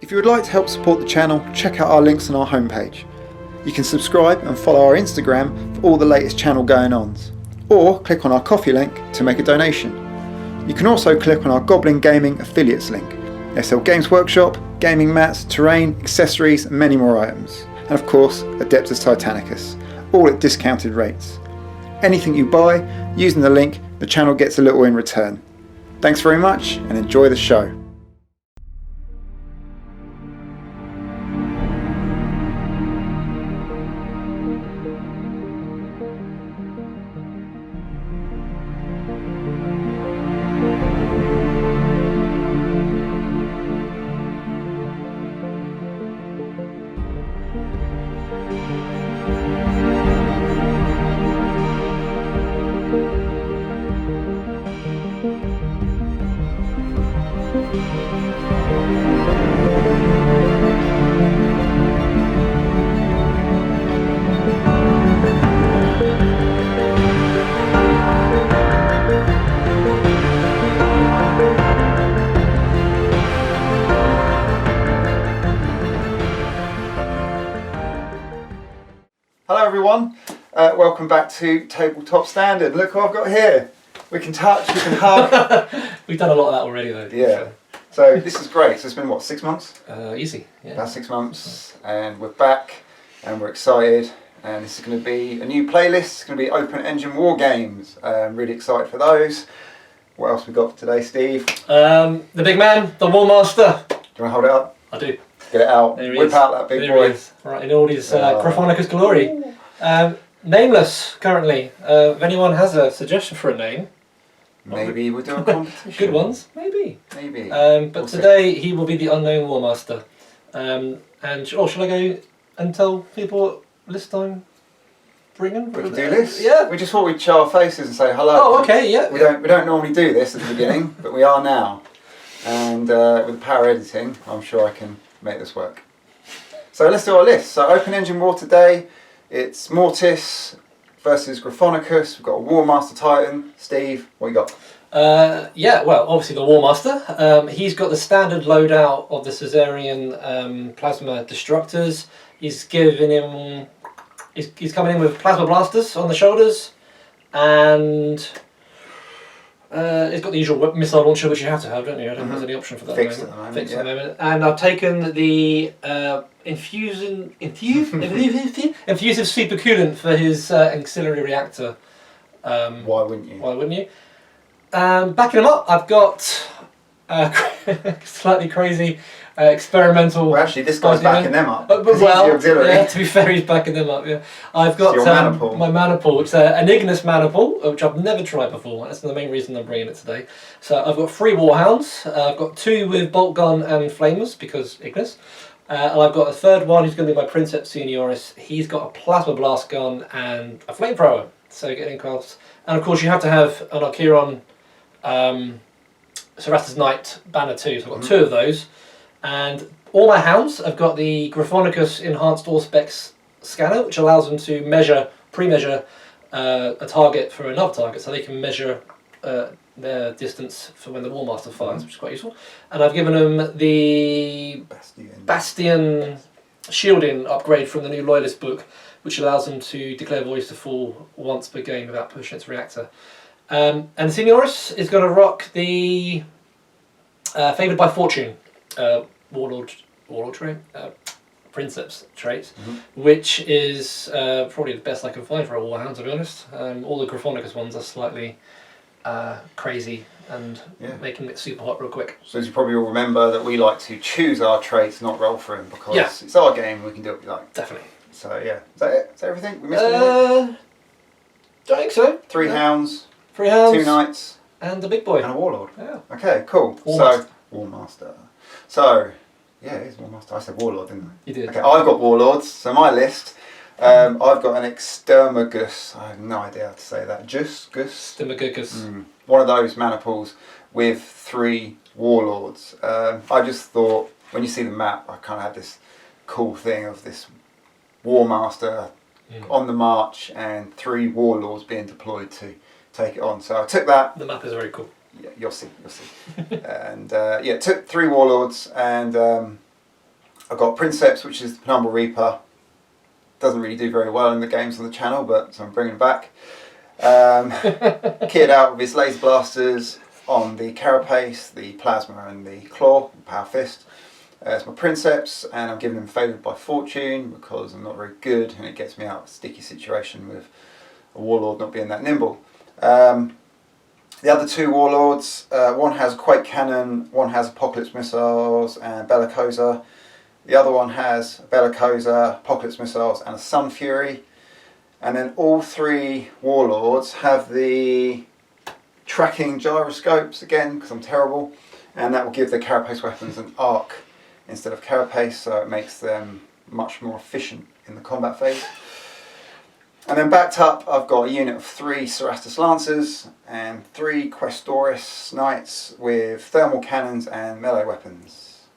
If you would like to help support the channel, check out our links on our homepage. You can subscribe and follow our Instagram for all the latest channel going-ons, or click on our Ko-fi link to make a donation. You can also click on our Goblin Gaming affiliates link. They sell Games Workshop, gaming mats, terrain, accessories and many more items. And of course, Adeptus Titanicus, all at discounted rates. Anything you buy, using the link, the channel gets a little in return. Thanks very much and enjoy the show. Hello everyone, welcome back to Tabletop Standard. Look what I've got here. We can touch, we can hug. We've done a lot of that already though. Yeah. So this is great. So it's been what, 6 months? Easy, yeah. About 6 months, and we're back and we're excited. And this is going to be a new playlist. It's going to be open engine war games. I'm really excited for those. What else we got for today, Steve? The big man, the Warmaster. Do you want to hold it up? I do. Get it out. There he Whip is. out that big There boy. he is. Right, in all his Gryphonicus glory. Nameless currently. If anyone has a suggestion for a name, Maybe we'll do a competition. good ones, maybe. Maybe. But We'll see. today he will be the unknown Warmaster. Shall I go and tell people what list I'm bringing? We can do this. Yeah. We just thought we'd show our faces and say hello. Oh, okay, yeah. We don't normally do this at the beginning, but we are now. And with the power editing, I'm sure I can make this work. So let's do our list. So open engine war today. It's Mortis versus Gryphonicus. We've got a Warmaster Titan. Steve, what you got? Yeah, well, obviously the Warmaster. He's got the standard loadout of the Caesarian plasma destructors. He's giving him. He's coming in with plasma blasters on the shoulders, and he's got the usual missile launcher, which you have to have, don't you? I don't think there's any option for that. Fixed at the moment. Fixed Yeah. at the moment. And I've taken the infusive supercoolant for his auxiliary reactor. Why wouldn't you? Why wouldn't you? Backing him up, I've got slightly crazy experimental. Well, actually, this guy's backing them up. But 'cause he's the auxiliary. yeah, to be fair, he's backing them up. Yeah, I've got your mana pool. my mana pool, which is an Ignis mana pool, which I've never tried before. That's the main reason I'm bringing it today. So I've got 3 Warhounds. I've got 2 with bolt gun and flamers because Ignis. And I've got a third one who's going to be my Princeps Senioris. He's got a plasma blast gun and a flamethrower. So getting close. And of course, you have to have an Archeron Cerastus Knight banner too. So I've got 2 of those. And all my hounds, I've got the Gryphonicus Enhanced All Specs scanner, which allows them to pre-measure a target for another target, so they can measure their distance for when the Warmaster fires, which is quite useful. And I've given them the Bastion shielding upgrade from the new Loyalist book, which allows them to declare voice to fall once per game without pushing its reactor. And Senioris is going to rock the Favoured by Fortune warlord trait, Princeps traits, which is probably the best I can find for a Warhound, to be honest. All the Gryphonicus ones are slightly crazy and making it super hot real quick. So as you probably all remember, that we like to choose our traits, not roll for them, because it's our game. We can do what we like. Definitely. So yeah, is that it? Is that everything? We missed anything? Don't think so. 3 hounds. 3 hounds. 2 knights. And a big boy. And a warlord. Yeah. Okay, cool. Warmaster. So, Warmaster. So, yeah, it is Warmaster. I said warlord, didn't I? You did. Okay, I've got warlords. So my list, I've got an Extermagus. I have no idea how to say that. Gus? Stimagugus. One of those mana pools with 3 warlords. I just thought, when you see the map, I kind of had this cool thing of this Warmaster on the march and 3 warlords being deployed to take it on. So I took that. The map is very cool. Yeah, you'll see. And yeah, took 3 warlords and I've got Princeps, which is the Penumbral Reaper. Doesn't really do very well in the games on the channel, but so I'm bringing it back. Kitted out with his laser blasters on the Carapace, the Plasma and the Claw, Power Fist. It's my Princeps, and I'm giving him Favoured by Fortune because I'm not very good and it gets me out of a sticky situation with a Warlord not being that nimble. The other two Warlords, one has Quake Cannon, one has Apocalypse Missiles and Bellicosa. The other one has Bellicosa, Apocalypse Missiles and a Sun Fury. And then all three Warlords have the tracking gyroscopes again, because I'm terrible, and that will give the Carapace weapons an arc instead of Carapace, so it makes them much more efficient in the combat phase. And then backed up, I've got a unit of 3 Cerastus Lancers and 3 Questoris Knights with thermal cannons and melee weapons.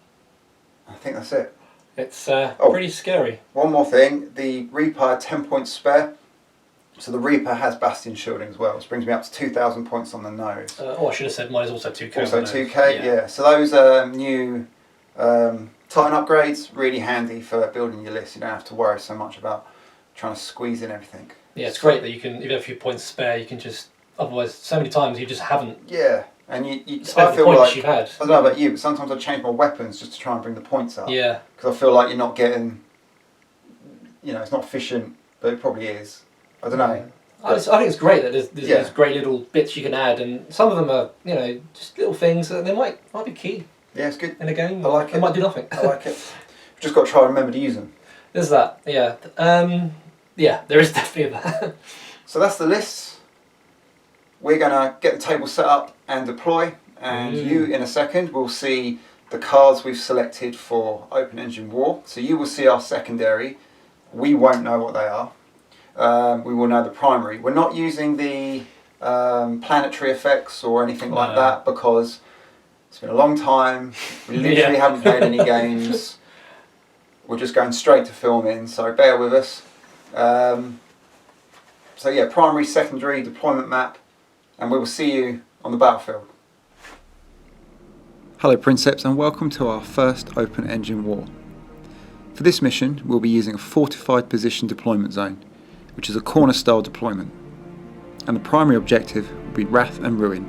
I think that's it. It's pretty scary. One more thing, the Reaper had 10 points spare. So the Reaper has Bastion shielding as well, which brings me up to 2,000 points on the nose. I should have said mine is also 2k. Also 2k, yeah. So those new Titan upgrades, really handy for building your list. You don't have to worry so much about trying to squeeze in everything. Yeah, it's great that you can, if you have a few points spare, you can just, otherwise so many times you just haven't. Yeah, and you spent the points you've had. I don't know about you, but sometimes I change my weapons just to try and bring the points up. Yeah. Because I feel like you're not getting, it's not efficient, but it probably is. I don't know. I think it's great that there's these great little bits you can add, and some of them are, just little things that they might be key. Yeah, it's good. In a game. I like it. They might do nothing. I like it. We've just got to try and remember to use them. There's that, yeah. Yeah, there is definitely that. So that's the list. We're going to get the table set up and deploy, and you in a second will see the cards we've selected for Open Engine War. So you will see our secondary. We won't know what they are. We will know the primary. We're not using the planetary effects or anything like that because it's been a long time. We literally haven't played any games. We're just going straight to filming, so bear with us. So yeah, primary, secondary, deployment map, and we will see you on the battlefield. Hello Princeps, and welcome to our first Open Engine War. For this mission, we'll be using a fortified position deployment zone, which is a corner style deployment, and the primary objective will be Wrath and Ruin,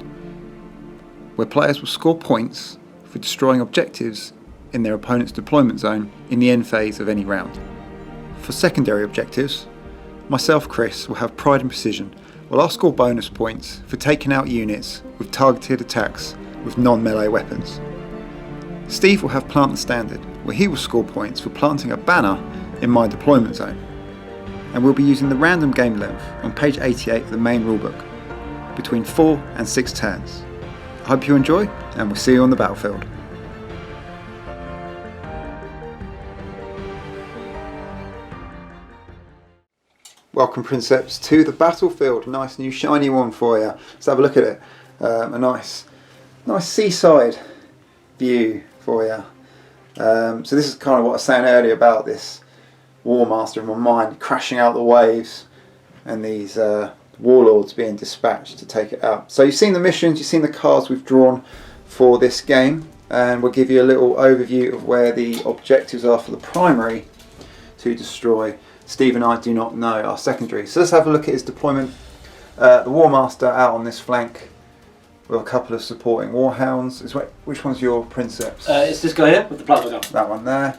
where players will score points for destroying objectives in their opponent's deployment zone in the end phase of any round. For secondary objectives, myself, Chris, will have Pride and Precision, while I'll score bonus points for taking out units with targeted attacks with non-melee weapons. Steve will have Plant and Standard, where he will score points for planting a banner in my deployment zone. And we'll be using the random game length on page 88 of the main rulebook, between 4 and 6 turns. I hope you enjoy, and we'll see you on the battlefield. Welcome Princeps to the battlefield. Nice new shiny one for you. Let's have a look at it. A nice seaside view for you. So this is kind of what I was saying earlier about this Warmaster in my mind, crashing out the waves and these warlords being dispatched to take it out. So you've seen the missions, you've seen the cards we've drawn for this game, and we'll give you a little overview of where the objectives are for the primary to destroy. Steve and I do not know our secondary. So let's have a look at his deployment. The Warmaster out on this flank with a couple of supporting Warhounds. Which one's your Princeps? It's this guy here with the plasma gun. That one there.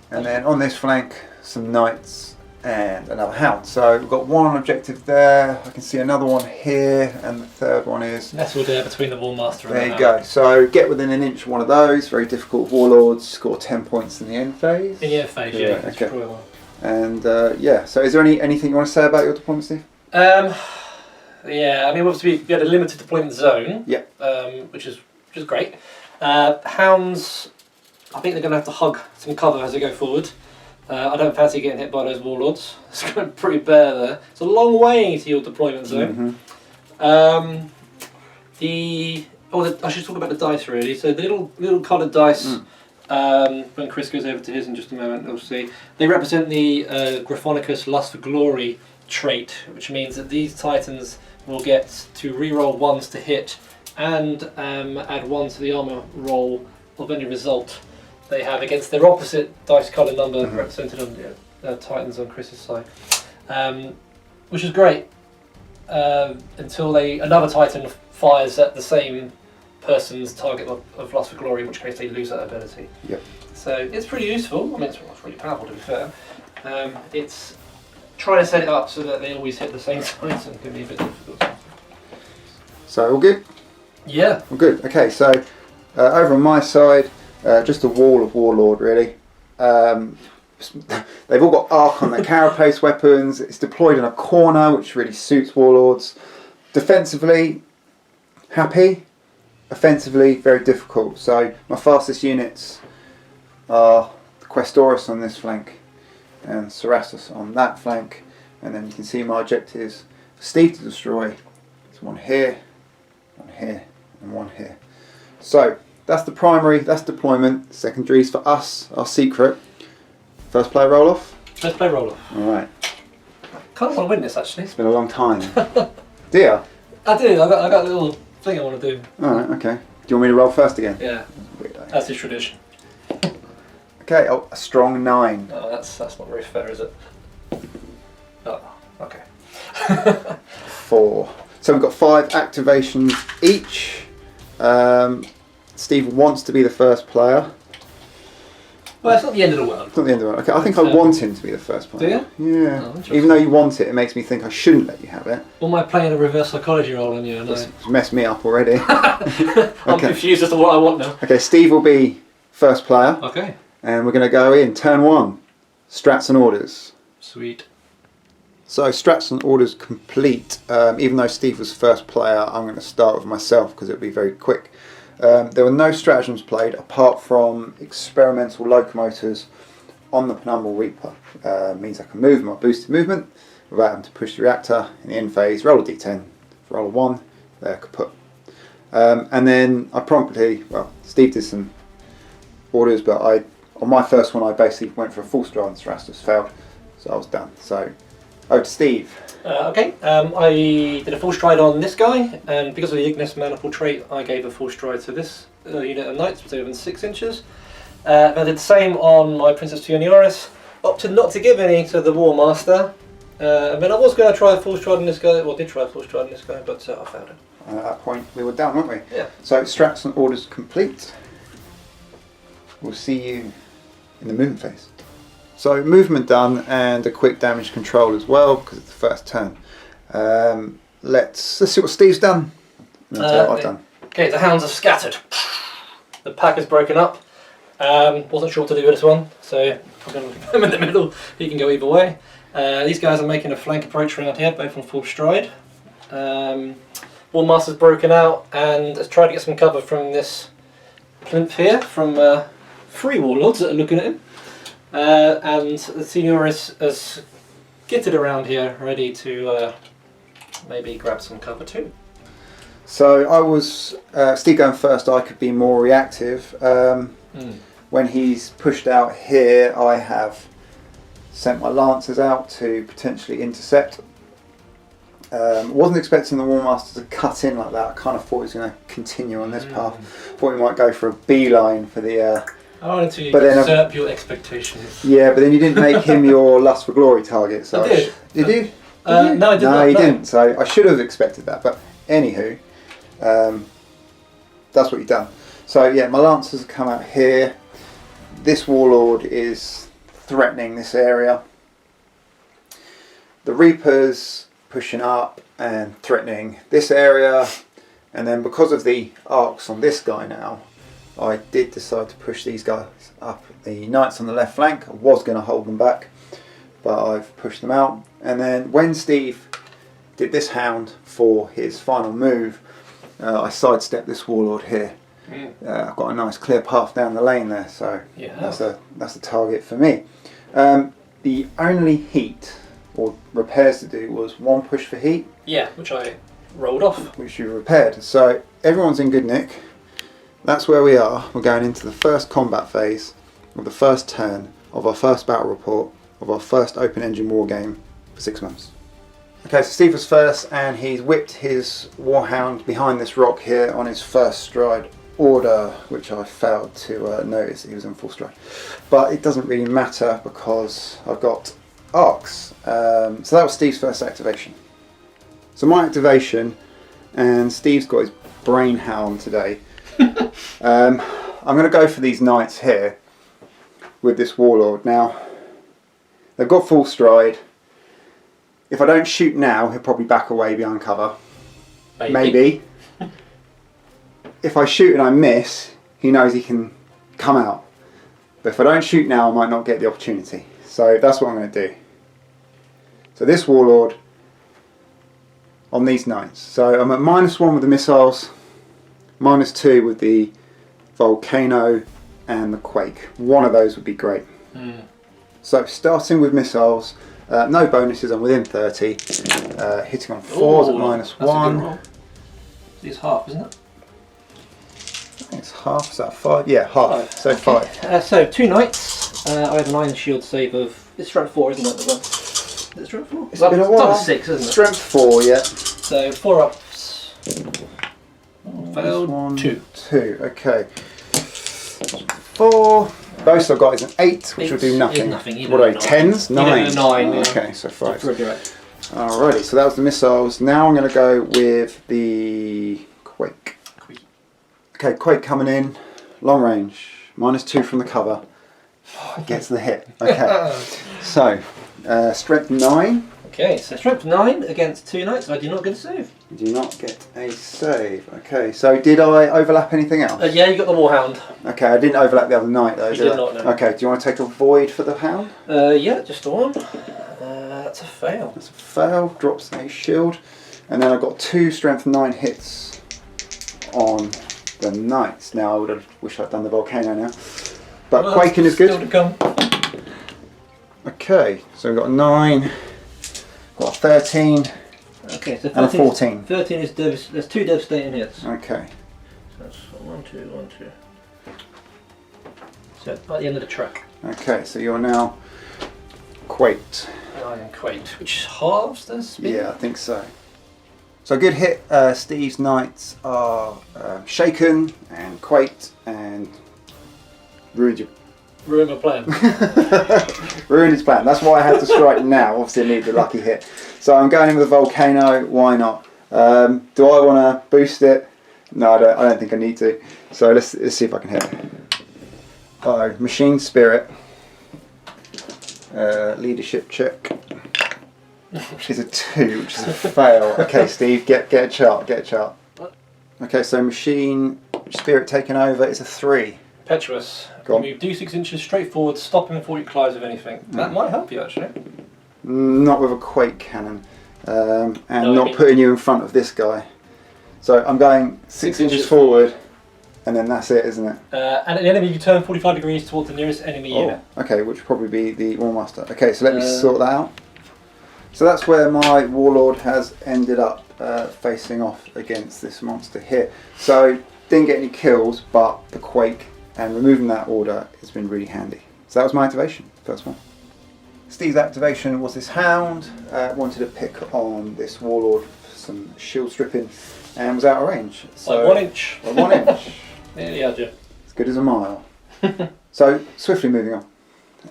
And then on this flank, some Knights and another Hound. So we've got one objective there. I can see another one here, and the third one is nestled there between the Warmaster and there you go. So get within an inch of one of those. Very difficult Warlords. Score 10 points in the end phase. In the end phase, yeah. Okay. And so is there anything you want to say about your deployment, Steve? Yeah, I mean, obviously we had a limited deployment zone. Yeah. Which is great. Hounds, I think they're going to have to hug some cover as they go forward. I don't fancy getting hit by those Warlords. It's going to be pretty bare there. It's a long way to your deployment zone. Mm-hmm. I should talk about the dice really. So the little coloured dice. When Chris goes over to his in just a moment, we'll see. They represent the Gryphonicus Lust for Glory trait, which means that these Titans will get to reroll 1s to hit and add 1 to the armour roll of any result they have against their opposite dice colour number represented on the Titans on Chris's side, which is great until another Titan fires at the same person's target of Lust for Glory, in which case they lose that ability. Yep. So it's pretty useful. I mean, it's really powerful to be fair. It's trying to set it up so that they always hit the same Titan can be a bit difficult. So all good? Yeah. All good. Okay, so over on my side, just a wall of Warlord really. They've all got arc on their carapace weapons. It's deployed in a corner, which really suits Warlords. Defensively, happy. Offensively, very difficult. So my fastest units are the Questoris on this flank and Cerastus on that flank, and then you can see my objectives for Steve to destroy. There's one here, and one here. So that's the primary, that's deployment. Secondaries for us, our secret. First player roll off? First player roll off. Alright. Kind of want to win this actually. It's been a long time. Do you? I do, I got a little thing I want to do. Alright, okay. Do you want me to roll first again? Yeah. Weirdo. That's his tradition. Okay, oh, a strong 9. Oh, that's not very fair, is it? Oh, okay. 4. So we've got 5 activations each. Steve wants to be the first player. Well, it's not the end of the world. It's not the end of the world. Okay, I think I want him to be the first player. Do you? Yeah. Oh, even though you want it, it makes me think I shouldn't let you have it. Or am I playing a reverse psychology role on you? It's messed me up already. I'm confused as to what I want now. Okay, Steve will be first player. Okay. And we're going to go in turn 1. Strats and orders. Sweet. So strats and orders complete. Even though Steve was first player, I'm going to start with myself because it'll be very quick. There were no stratagems played apart from experimental locomotors on the Penumbral Reaper. Means I can move my boosted movement without having to push the reactor in the end phase, roll a d10, roll a 1, there kaput. And then I promptly, well, Steve did some orders, but on my first one I basically went for a full stride and Cerastus failed, so I was done. So over to Steve. Okay, I did a full stride on this guy, and because of the Ignis Manifold trait, I gave a full stride to this unit of knights, which was over 6 inches. I did the same on my Princeps Titanicus, opted not to give any to the Warmaster. I mean, I was going to try a full stride on this guy, well, did try a full stride on this guy, but I failed it. At that point we were done, weren't we? Yeah. So strats and orders complete. We'll see you in the movement phase. So movement done and a quick damage control as well because it's the first turn. Let's see what Steve's done. And I'll tell you what I've done. Okay, the hounds are scattered. The pack is broken up. Wasn't sure what to do with this one, so I'm going to put him in the middle. He can go either way. These guys are making a flank approach around here, both on full stride. Warmaster's broken out and has tried to get some cover from this plinth here from 3 warlords that are looking at him. And the senior has skittered around here, ready to maybe grab some cover too. So I was, Steve going first, I could be more reactive. When he's pushed out here, I have sent my lancers out to potentially intercept. Wasn't expecting the Warmaster to cut in like that. I kind of thought he was going to continue on this path. Thought he might go for a beeline for the... I wanted to usurp your expectations. Yeah, but then you didn't make him your Lust for Glory target. So I did. Did you? No, I did not. No, you didn't. So I should have expected that. But anywho, that's what you've done. So yeah, my lancers have come out here. This warlord is threatening this area. The Reapers pushing up and threatening this area. And then because of the arcs on this guy now, I did decide to push these guys up. The knights on the left flank, I was going to hold them back, but I've pushed them out. And then when Steve did this hound for his final move, I sidestepped this warlord here. I've got a nice clear path down the lane there, so yeah. that's a target for me. The only heat or repairs to do was 1 push for heat. Yeah, which I rolled off. Which you repaired. So everyone's in good nick. That's where we are. We're going into the first combat phase of the first turn of our first battle report of our first open engine war game for 6 months. Okay, so Steve was first and he's whipped his warhound behind this rock here on his first stride. order, which I failed to notice that he was in full stride. But it doesn't really matter because I've got arcs. So that was Steve's first activation. So my activation, and Steve's got his brain hound today. I'm going to go for these knights here with this warlord. Now, they've got full stride. If I don't shoot now, he'll probably back away behind cover. Maybe. If I shoot and I miss, he knows he can come out. But if I don't shoot now, I might not get the opportunity. So that's what I'm going to do. So this warlord on these knights. So I'm at -1 with the missiles, -2 with the volcano and the quake. One of those would be great. So starting with missiles, no bonuses, I'm within 30. Hitting on 4s at -1. It's half, isn't it? I think it's half, is that 5? Yeah, half. So okay. 5. So 2 knights. I have a 9 shield save of. It's strength 4, isn't it? Is it strength 4? It's been a while. It's 6, isn't it? Strength 4, yeah. So 4 ups. Failed 2. 2, okay. 4. Most I've got is an 8, which would do nothing. Nothing. What are they? 10s? 9s? 9. Yeah. Okay, so 5. Alrighty, Alrighty, so that was the missiles. Now I'm going to go with the quake. Okay, quake coming in, long range, -2 from the cover. Gets the hit. Okay, so strength 9. Okay, so strength 9 against 2 knights. I do not get a save. You do not get a save. Okay, so did I overlap anything else? Yeah, you got the warhound. Okay, I didn't overlap the other knight though. You did not, no. Okay, do you want to take a void for the hound? Yeah, just the one. That's a fail. That's a fail. Drops a shield, and then I've got 2 strength 9 hits on the knights. Now I would have wished I'd done the volcano now, but quaking is good. Still to come. Okay, so we've got a 9, got a 13, okay, so 13 and a 14. 13 is there's 2 devastating hits. Okay. So that's 1, 2, 1, 2. So at the end of the track. Okay, so you're now quaked. I am quaked, which halves the speed. Yeah, I think so. So a good hit. Steve's knights are shaken and quaked and ruined my plan. ruined his plan. That's why I had to strike now. Obviously, I need the lucky hit. So I'm going in with a volcano. Why not? Do I want to boost it? No, I don't think I need to. So let's see if I can hit. Oh, machine spirit. Leadership check. Which is a 2, which is a fail. Okay, Steve, get a chart. Get a chart. Okay, so machine spirit taken over is a 3. Petrus. Go on. Move D6 inches straight forward, stopping before you collide with anything. That might help you actually. Not with a quake cannon, and No, not putting you in front of this guy. So I'm going 6 inches forward, and then that's it, isn't it? And at the enemy, you turn 45 degrees towards the nearest enemy unit. Okay, which would probably be the Warmaster. Okay, so let me sort that out. So that's where my warlord has ended up facing off against this monster here. So didn't get any kills, but the quake and removing that order has been really handy. So that was my activation, first one. Steve's activation was this hound. Wanted to pick on this warlord for some shield stripping, and was out of range. So Like 1 inch. Like 1 inch. Nearly had you. As good as a mile. So swiftly moving on.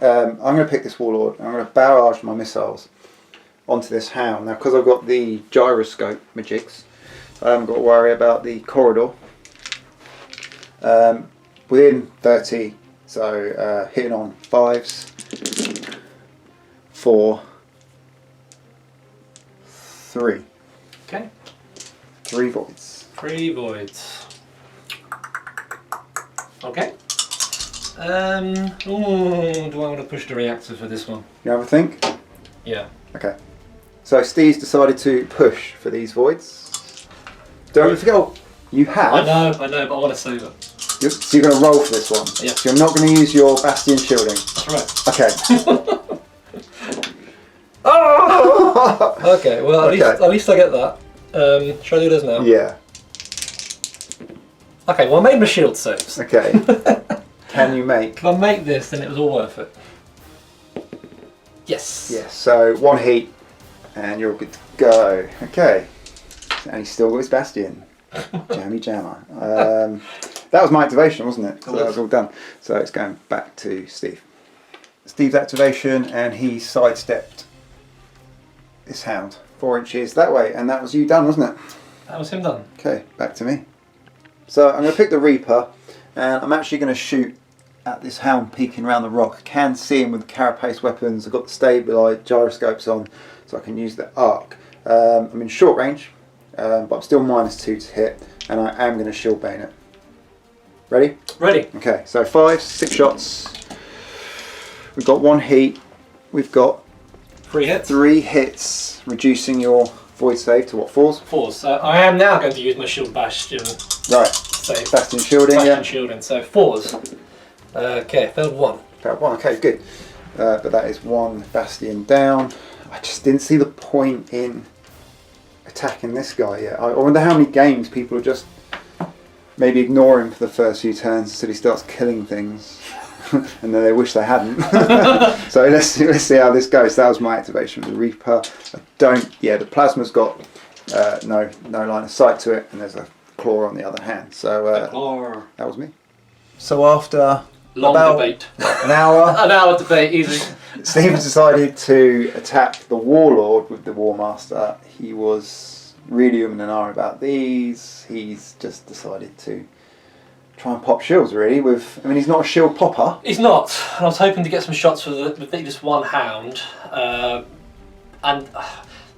I'm going to pick this warlord. I'm going to barrage my missiles onto this hound. Now, because I've got the gyroscope majigs, I haven't got to worry about the corridor. Within 30, so hitting on 5s, 4, 3. Okay. 3 voids. 3 voids. Okay. Do I want to push the reactor for this one? You have a think? Yeah. Okay. So Steve's decided to push for these voids. Don't forget, you have. I know, but I want to save it. So you're going to roll for this one. Yeah. So you're not going to use your bastion shielding. That's right. Okay. Okay. Well, at least I get that. Shall I do this now? Yeah. Okay. Well, I made my shield saves. Okay. Can you make? If I make this, then it was all worth it. Yes. Yes. So 1 heat, and you're good to go. Okay. And he's still got his bastion. Jammy jammer. that was my activation, wasn't it? So It that was. was all done. So it's going back to Steve. Steve's activation, and he sidestepped this hound 4 inches that way, and that was you done, wasn't it? That was him done. Okay, back to me. So I'm going to pick the Reaper, and I'm actually going to shoot at this hound peeking around the rock. I can see him with the carapace weapons. I've got the stabilised gyroscopes on, so I can use the arc. I'm in short range, but I'm still -2 to hit, and I am going to shield bane it. Ready? Ready. Okay, so 5, 6 shots. We've got 1 heat. We've got 3 hits. 3 hits, reducing your void save to what, 4s? 4s. So I am now going to use my shield bastion Right. save. Bastion shielding, Bastion yeah. shielding. So 4s. Okay, failed 1. About 1, okay, good. But that is 1 bastion down. I just didn't see the point in attacking this guy yet. I wonder how many games people are just maybe ignore him for the first few turns until he starts killing things. And then they wish they hadn't. So let's see how this goes. That was my activation of the Reaper. The plasma's got no line of sight to it, and there's a claw on the other hand. So that was me. So after Long about debate. an hour, An hour debate, easy. Steve decided to attack the Warlord with the Warmaster. He was really umming and ahhing about these. He's just decided to try and pop shields, really. He's not a shield popper. He's not. And I was hoping to get some shots with just one hound. And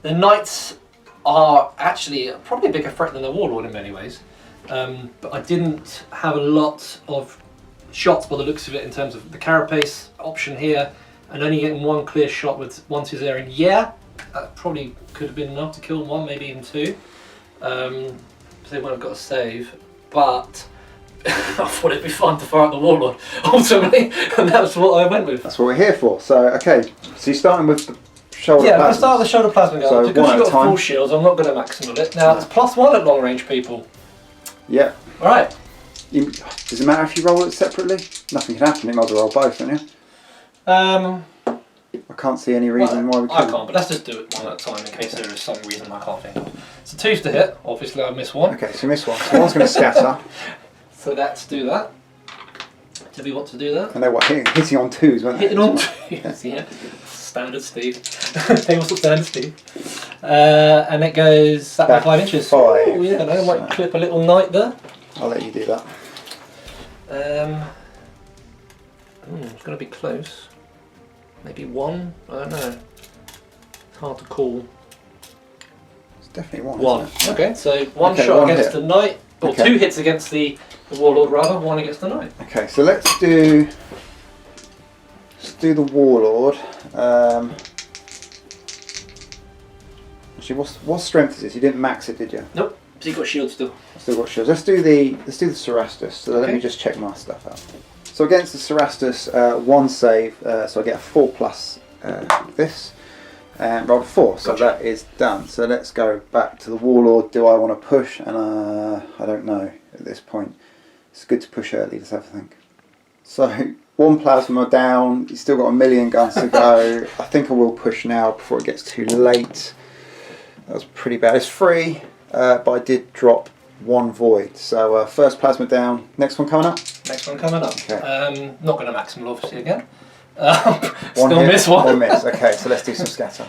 the Knights are actually probably a bigger threat than the Warlord in many ways. But I didn't have a lot of shots by the looks of it in terms of the carapace option here, and only getting 1 clear shot with 1 2 there. And yeah, that probably could have been enough to kill 1, maybe even 2. So they wouldn't have got a save. But I thought it'd be fun to fire at the Warlord ultimately, and that's what I went with. That's what we're here for. So, okay, so you're starting with the shoulder Yeah, I'm going plasmas. to start with the shoulder plasma gun. So Because one at you've a got time. full shields, I'm not going to maximal it. Now, it's +1 at long range, people. Yeah. Alright. Does it matter if you roll it separately? Nothing can happen. You might as well roll both, don't you? I can't see any reason why we I can't. can't, but let's just do it 1 at a time in case there is some reason I can't think of. So 2's to hit. Obviously, I missed 1. Okay, so you missed 1. So 1's going to scatter. So let's do that. Do we want to do that? And they were hitting on 2s, weren't they? Hitting on 2s, yeah. Standard Steve. Famous standard Steve. And it goes that by Back 5 inches. 5. Oh yeah, and I might clip a little knight there. I'll let you do that. It's going to be close. Maybe 1? I don't know. It's hard to call. It's definitely 1. 1. Isn't it? Okay, so 1 Okay, shot 1 against hit. the knight, or Okay. 2 hits against the Warlord rather, 1 against the knight. Okay, so let's do the Warlord. Actually, what strength is this? You didn't max it, did you? Nope. So you've got shield still. Still got shields. Let's do the Cerastus. So let me Okay. just check my stuff out. So against the Cerastus, 1 save, so I get a 4+ this, and roll a 4. So Gotcha. that is done. So let's go back to the Warlord. Do I want to push? And I don't know at this point. It's good to push early. Let's have a think. So 1 plasma down. You've still got a million guns to go. I think I will push now before it gets too late. That was pretty bad. It's free, but I did drop 1 void. So first plasma down. Next one coming up. Next one coming up. Okay. Not going to maximal obviously again. One Still hit, miss 1. 1 miss. Okay, so let's do some scatter.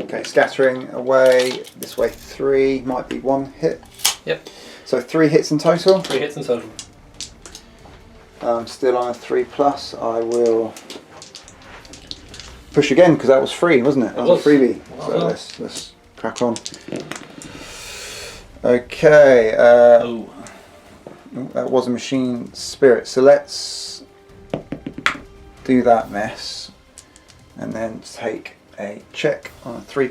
Okay, scattering away. This way 3 might be 1 hit. Yep. So 3 hits in total. 3 hits in total. I'm still on a 3+. I will push again because that was free, wasn't it? That was a freebie. Well So done. let's crack on. Okay. Oh. That was a machine spirit. So let's do that mess, and then take a check on a 3+.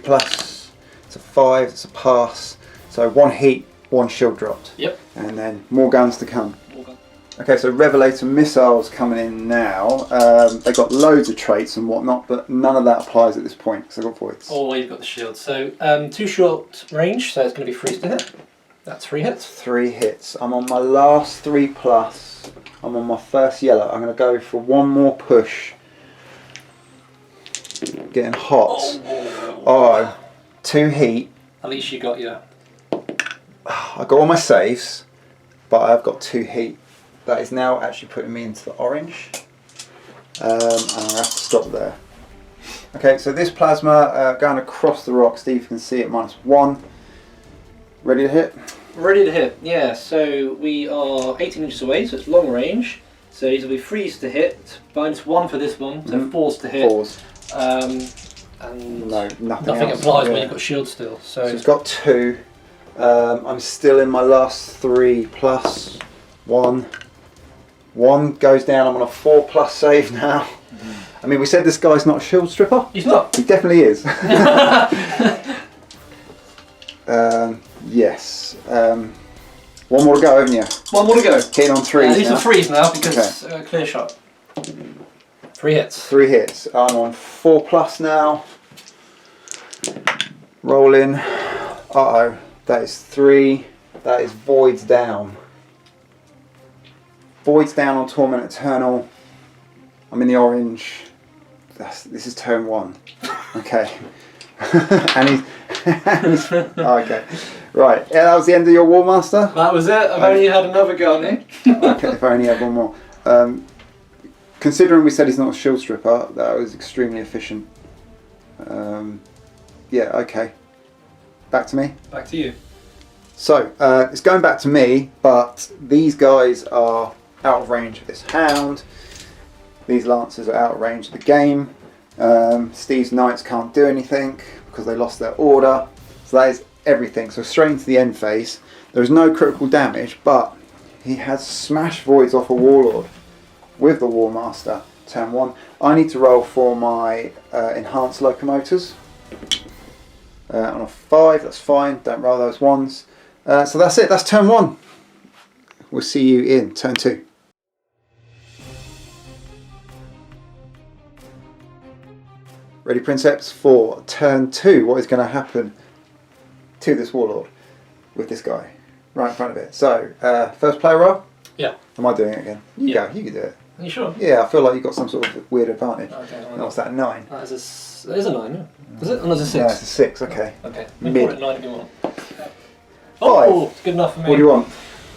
It's a 5. It's a pass. So 1 heat, 1 shield dropped. Yep. And then more guns to come. All gone. Okay, so Revelator missiles coming in now. They got loads of traits and whatnot, but none of that applies at this point because they've got voids. Oh, you've got the shield. So 2 short range, so it's going to be 3 to hit. That's 3 hits. 3 hits. I'm on my last 3+. I'm on my first yellow. I'm going to go for 1 more push. Getting hot. Oh, 2 heat. At least you got your... I got all my saves, but I've got 2 heat. That is now actually putting me into the orange. And I have to stop there. Okay, so this plasma going across the rock, Steve can see it -1. Ready to hit? Ready to hit, yeah. So we are 18 inches away, so it's long range. So these will be 3s to hit, -1 for this one, so 4s to hit. 4s. And no, nothing else. applies when you've got shield still. So it's got 2. I'm still in my last 3 plus 1. 1 goes down. I'm on a 4+ save now. I mean, we said this guy's not a shield stripper. He's not. He definitely is. Yes. 1 more to go, haven't you? 1 more to go. Hitting on 3s. These are 3s now because clear shot. 3 hits. 3 hits. I'm on 4+ now. Rolling. Uh-oh. That is 3. That is voids down. Voids down on Torment Eternal. I'm in the orange. This is turn 1. Okay. and he's okay. Right. Yeah, that was the end of your Warmaster. That was it. I've only had another go on it. Okay, if I only had 1 more. Considering we said he's not a shield stripper, that was extremely efficient. Yeah, okay. Back to me. Back to you. So, it's going back to me, but these guys are out of range of this hound. These lancers are out of range of the game. Steve's knights can't do anything because they lost their order. So that is everything. So straight into the end phase. There is no critical damage, but he has smash voids off a warlord with the Warmaster. Turn 1. I need to roll for my enhanced locomotors. On a 5, that's fine. Don't roll those 1s. So that's it. That's turn 1. We'll see you in turn 2. Ready, Princeps, for turn 2. What is going to happen to this warlord with this guy right in front of it? So, first player roll? Yeah. Am I doing it again? You go, you can do it. Are you sure? Yeah, I feel like you've got some sort of weird advantage. Okay. What's that, 9? That is a 9, yeah. Is it? Oh, no, it's a 6. Yeah, it's a 6, okay. Okay. Mid. It 9 if you want. 5. Oh, it's good enough for me. What do you want?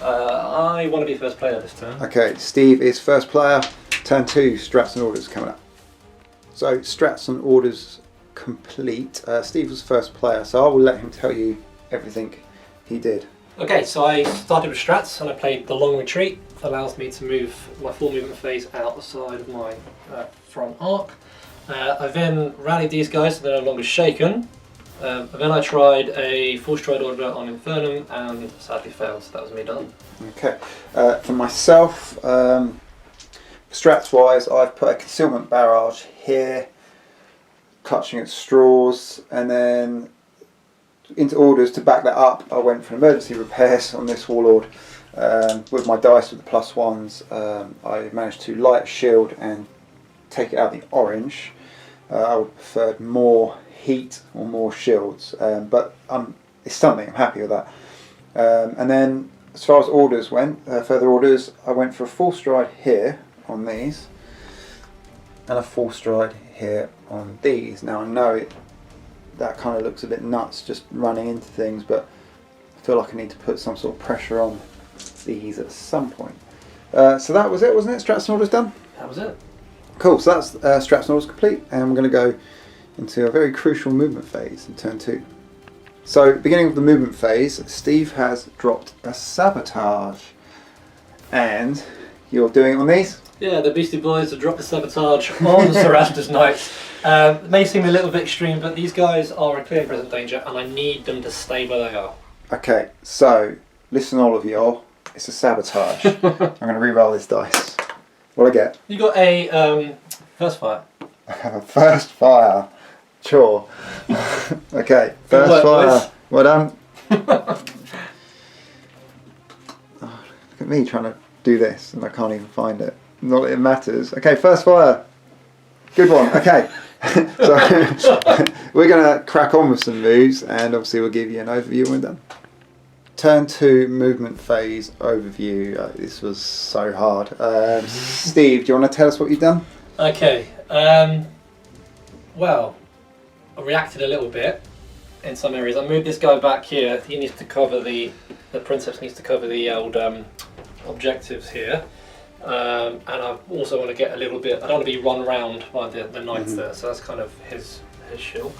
I want to be first player this turn. Okay, Steve is first player. Turn 2, strats and orders coming up. So, strats and orders complete. Steve was first player, so I will let him tell you everything he did. Okay, so I started with strats and I played the long retreat. That allows me to move my full movement phase outside of my front arc. I then rallied these guys so they're no longer shaken. Then I tried a full stride order on Infernum and sadly failed, so that was me done. Okay, for myself, strats wise, I've put a concealment barrage here, clutching at straws, and then into orders to back that up. I went for emergency repairs on this warlord. With my dice with the +1s, I managed to light a shield and take it out of the orange. I would have preferred more heat or more shields, but it's something, I'm happy with that. And then as far as orders went, further orders, I went for a full stride here on these and a full stride here on these. Now I know that kind of looks a bit nuts just running into things, but I feel like I need to put some sort of pressure on these at some point. So that was it, wasn't it? Strats and orders done? That was it. Cool, so that's strats and orders complete, and we're going to go into a very crucial movement phase in turn 2. So, beginning of the movement phase, Steve has dropped a sabotage, and you're doing it on these? Yeah, the Beastie Boys have dropped the sabotage on Sarastas Knights. It may seem a little bit extreme, but these guys are a clear present danger, and I need them to stay where they are. Okay, so listen, all of y'all. It's a sabotage. I'm going to re-roll this dice. What do I get? You got a first fire. I have a first fire. Sure. Okay, first fire. Well done. Oh, look at me trying to do this, and I can't even find it. Not that it matters. Okay, first fire. Good one. Okay. So we're going to crack on with some moves, and obviously we'll give you an overview when we're done. Turn 2 movement phase overview. This was so hard. Steve, do you want to tell us what you've done? Okay. Well, I reacted a little bit in some areas. I moved this guy back here. He needs to cover the Princeps needs to cover the old objectives here. And I also want to get a little bit. I don't want to be run round by the knights there. So that's kind of his shield.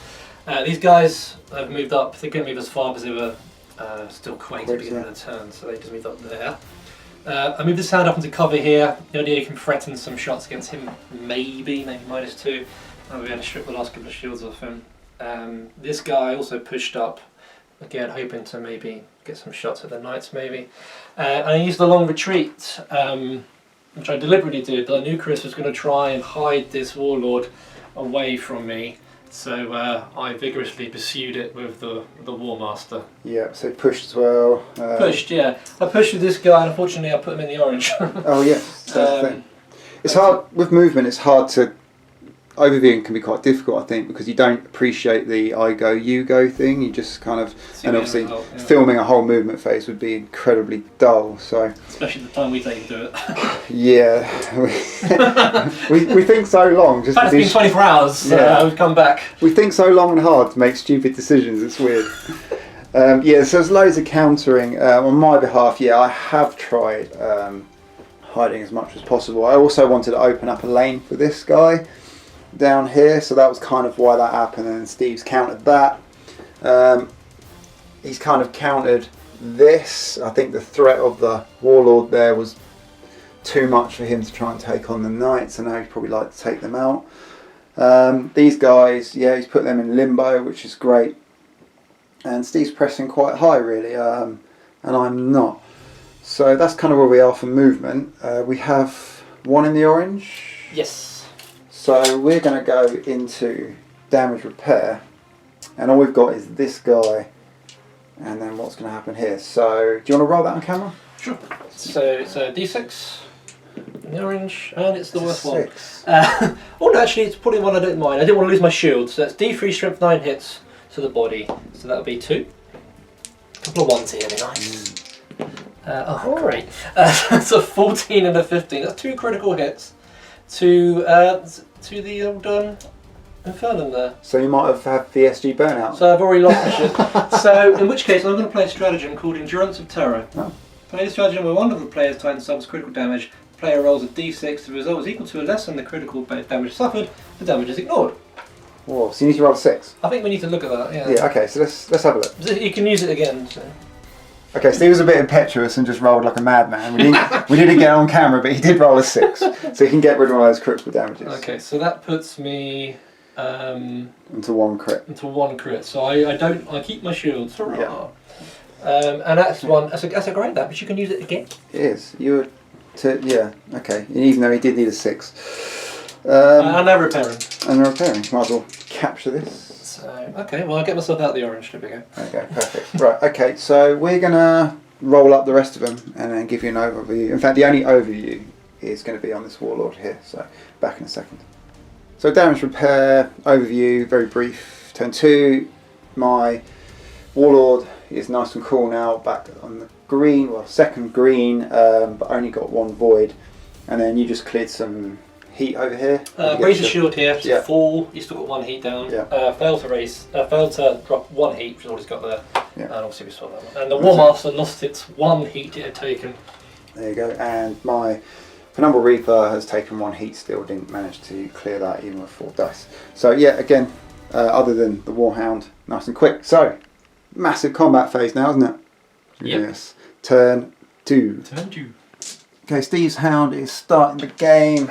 These guys have moved up. They couldn't move as far because they were still quite at the beginning of the turn, so they just moved up there. I moved this hand up into cover here. The idea you can threaten some shots against him, maybe -2. We had to strip the last couple of shields off him. This guy also pushed up, again hoping to maybe get some shots at the knights maybe. And I used the long retreat, which I deliberately did, but I knew Chris was going to try and hide this warlord away from me. So I vigorously pursued it with the Warmaster. Yeah, so pushed as well. Pushed, yeah. I pushed with this guy and unfortunately I put him in the orange. Oh yeah, that's the thing. It's hard, with movement it's hard to, overviewing can be quite difficult I think because you don't appreciate the I go, you go thing, you just kind of, and obviously filming a whole movement phase would be incredibly dull, so. Especially the time we take to do it. Yeah, we think so long. Just it's been 24 hours, so we've come back. We think so long and hard to make stupid decisions, it's weird. Yeah, so there's loads of countering. On my behalf, yeah, I have tried hiding as much as possible. I also wanted to open up a lane for this guy down here, so that was kind of why that happened, and Steve's countered that. He's kind of countered this. I think the threat of the warlord there was too much for him to try and take on the knights, and now he'd probably like to take them out. These guys, yeah, he's put them in limbo, which is great, and Steve's pressing quite high really, and I'm not. So that's kind of where we are for movement. We have one in the orange. Yes. So we're going to go into damage repair, and all we've got is this guy, and then what's going to happen here. So do you want to roll that on camera? Sure. So it's a D6 in the orange, and it's the worst one. Oh no, actually it's probably one I don't mind. I didn't want to lose my shield, so that's D3 strength 9 hits to the body, so that'll be 2. A couple of ones here, be nice. Oh great. So 14 and a 15, that's 2 critical hits to the old Infernum there. So you might have had the SG burnout. So I've already lost the shit. So in which case I'm going to play a stratagem called Endurance of Terror. Oh. Play the stratagem where one of the player's Titan subs critical damage. The player rolls a d6. The result is equal to or less than the critical damage suffered. The damage is ignored. Whoa, so you need to roll a 6? I think we need to look at that, yeah. Yeah, okay, so let's have a look. You can use it again. So. Okay, Steve was a bit impetuous and just rolled like a madman. We didn't get on camera, but he did roll a 6. So he can get rid of all those critical damages. Okay, so that puts me... into 1 crit. Into 1 crit. So I keep my shields. Hurrah. Yeah. And that's a great that, but you can use it again. It is. Yeah, okay. Even though he did need a 6. And they're repairing. And they're repairing. Might as well capture this. So, okay, well I'll get myself out the orange. There we go. Okay, perfect. Right, okay, so we're going to roll up the rest of them and then give you an overview. In fact, the only overview is going to be on this warlord here, so back in a second. So damage repair, overview, very brief. Turn 2, my warlord is nice and cool now, back on the green, well second green, but only got 1 void. And then you just cleared some heat over here. Raise the shield here, yeah. 4, you still got 1 heat down. Yeah. Failed to drop 1 heat, which is all he's got there. Yeah. And obviously we saw that one. And the Warmaster lost its 1 heat it had taken. There you go, and my Penumbral Reaper has taken 1 heat still, didn't manage to clear that even with 4 dice. So yeah, again, other than the Warhound, nice and quick. So, massive combat phase now, isn't it? Yep. Yes. Turn 2. Turn 2. Okay, Steve's Hound is starting the game.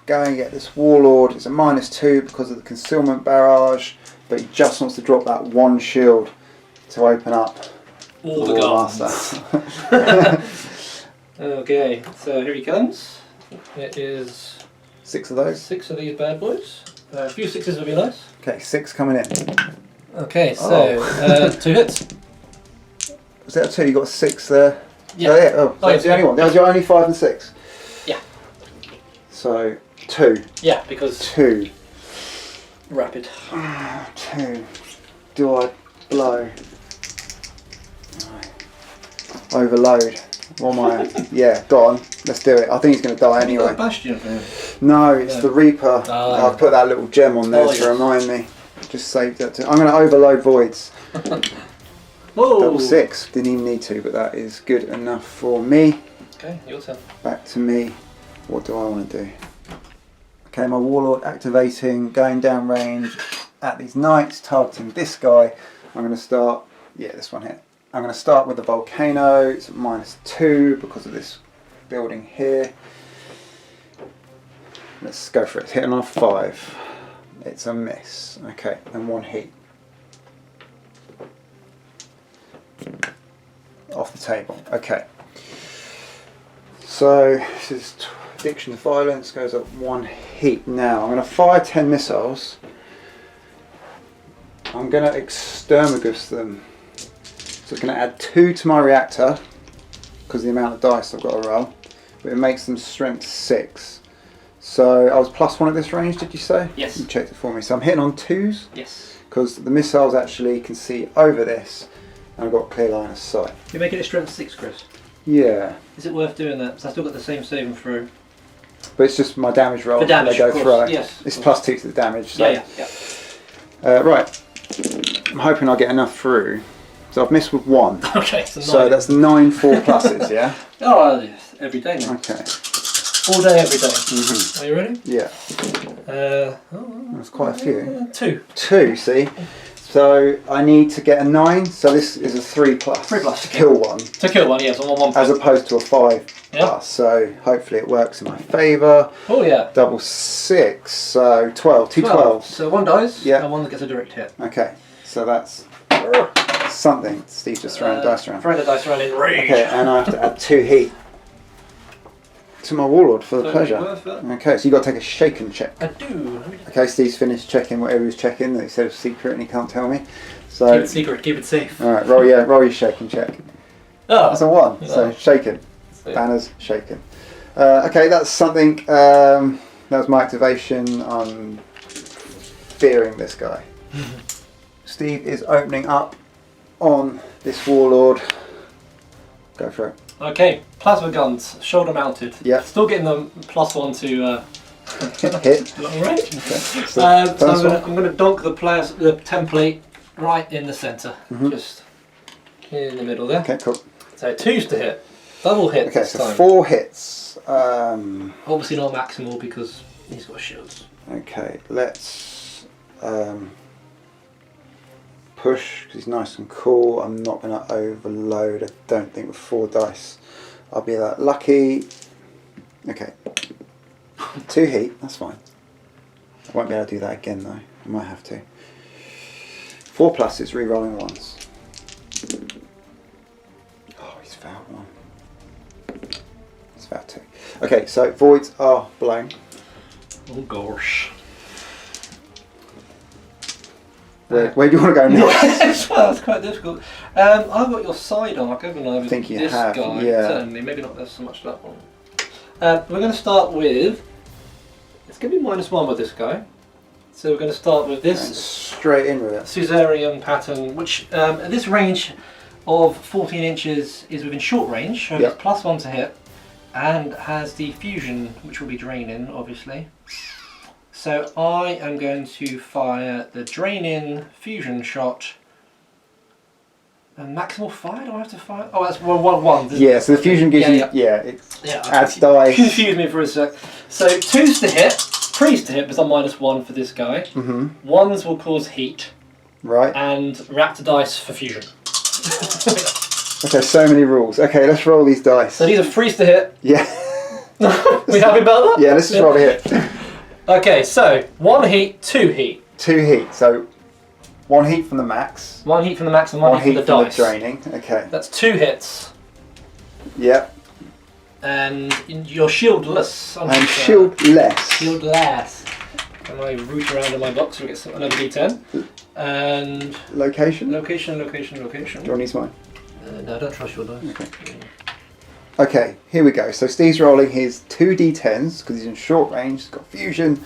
Going to get this Warlord. It's a -2 because of the concealment barrage, but he just wants to drop that 1 shield to open up all the Warmaster. Okay, so here he comes. It is 6 of those. 6 of these bad boys. A few 6s would be nice. Okay, 6 coming in. Okay, so 2 hits. Was that a 2? You got a 6 there. Yeah. Oh, yeah. Oh, that's the only one. That was your only 5 and 6. Yeah. So 2. Yeah, because 2. Rapid. 2. Do I blow? Overload. What am I? Yeah, go on. Let's do it. I think he's going to die anyway. Bastion for him. No, it's the Reaper. I'll put that little gem on there to remind me. Just save that. I'm going to overload voids. Whoa. Double 6. Didn't even need to, but that is good enough for me. Okay, your turn. Back to me. What do I want to do? Okay, my Warlord activating, going down range at these knights, targeting this guy. I'm going to start, this one here. I'm going to start with the Volcano. It's at -2 because of this building here. Let's go for it. It's hitting on a 5. It's a miss. Okay, and 1 heat. Off the table. Okay. So this is addiction to violence, goes up 1 heat. Now I'm going to fire 10 missiles. I'm going to exterminate them. So it's going to add 2 to my reactor because of the amount of dice I've got to roll. But it makes them strength 6. So I was +1 at this range, did you say? Yes. You checked it for me. So I'm hitting on 2s. Yes. Because the missiles actually can see over this, and I've got a clear line of sight. You're making it strength 6, Chris. Yeah. Is it worth doing that? Because I still got the same saving through. But it's just my damage roll. For damage, they go of course. through. Yes. It's +2 to the damage. So. Yeah. Right. I'm hoping I'll get enough through. So I've missed with 1. Okay, so that's 9 4 pluses, yeah? Oh, yes. Every day, man. Okay. All day, every day. Mm-hmm. Are you ready? Yeah. That's quite a few. 2. 2, see? So I need to get a 9, so this is a 3+. 3+. To kill one. To kill one, yes, on 1+. As opposed to a 5+. Yep. So hopefully it works in my favour. Oh, yeah. Double 6, so 12. 2 12s. So 1 dies, Yeah. and 1 that gets a direct hit. Okay, so that's something. Steve just throwing dice around. Throwing the dice around in rage. Okay, and I have to add 2 heat to my Warlord for the pleasure. Okay, so you got to take a shaken check. I do. Okay, Steve's finished checking whatever he was checking that he said was secret and he can't tell me. So keep it secret, keep it safe. Alright, roll your shaken check. Oh. That's a 1, so shaken. Banners shaken. Okay, that's something. That was my activation. I'm fearing this guy. Steve is opening up on this Warlord. Go for it. Okay, plasma guns, shoulder mounted. Yeah. Still getting them +1 to hit. long range. Okay. So I'm going to donk the template right in the centre, just in the middle there. Okay, cool. So 2s to hit, double hit. Okay, this so time. 4 hits. Obviously not maximal because he's got shields. Okay, let's push because he's nice and cool. I'm not going to overload. I don't think with 4 dice I'll be that lucky. Okay, 2 heat. That's fine. I won't be able to do that again though. I might have to. 4 pluses, re-rolling 1s. Oh, he's fouled 1. He's fouled 2. Okay, so voids are blown. Oh gosh. Where do you want to go next? Well, that's quite difficult. I've got your side arc, haven't I? With think you this have, guy, yeah. certainly. Maybe not so much that one. We're going to start with. It's going to be -1 with this guy. So we're going to start with this. And straight in with it. Caesarean pattern, which at this range of 14 inches is within short range, so Yep. it's +1 to hit, and has the fusion, which will be draining, obviously. So I am going to fire the drain-in fusion shot. And maximal fire? Do I have to fire? Oh, that's 1/1. Yeah, so the fusion gives you. Yeah, it adds dice. Confuse me for a sec. So 2s to hit, 3s to hit because I'm -1 for this guy. 1s will cause heat. Right. And reactor dice for fusion. Okay, so many rules. Okay, let's roll these dice. So these are 3s to hit. Yeah. We happy about that? Yeah, let's just roll a hit. Okay, so 1 heat, 2 heat. 2 heat, so 1 heat from the max. 1 heat from the max and 1 heat from the dice. Draining. Okay. That's 2 hits. Yep. And you're shieldless. And shieldless. Shieldless. And I root around in my box to get another D10. And location. Do you want to use mine? No, I don't trust your dice. Okay. Okay, here we go. So Steve's rolling his 2 D10s because he's in short range. He's got fusion.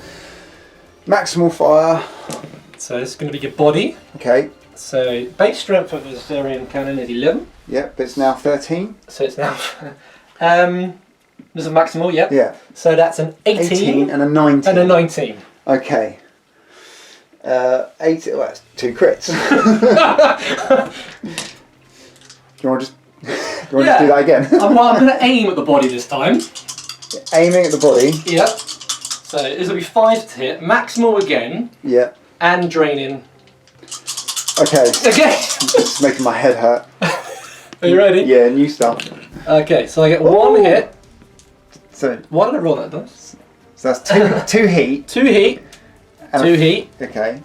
Maximal fire. So this is going to be your body. Okay. So base strength of the Caesarean cannon is 11. Yep, but it's now 13. So it's now. There's a maximal, yep. Yeah. So that's an 18 and a 19. And a 19. Okay. 8. Well, that's 2 crits. Do you want to just do that again? I'm going to aim at the body this time. Aiming at the body. Yep. So this will be 5 to hit, maximal again. Yeah. And draining. Okay. Okay. It's making my head hurt. Are you ready? Yeah, new stuff. Okay, so I get 1 hit. So why did I roll that dice? So that's 2 heat. 2 heat. And 2 heat. Okay.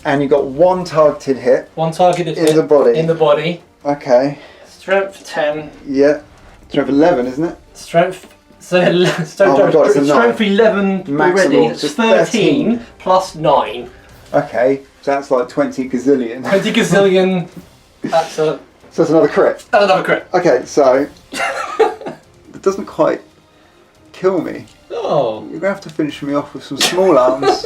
And you got 1 targeted hit. 1 targeted hit. In the body. In the body. Okay. Strength 10. Yeah. Strength 11, isn't it? Strength. So oh my God, it's a 9. Strength 11 already. Maximal. It's 13 plus 9. Okay. So that's like 20 gazillion. 20 gazillion. That's So that's another crit. And another crit. Okay, so it doesn't quite kill me. Oh. You're gonna have to finish me off with some small arms.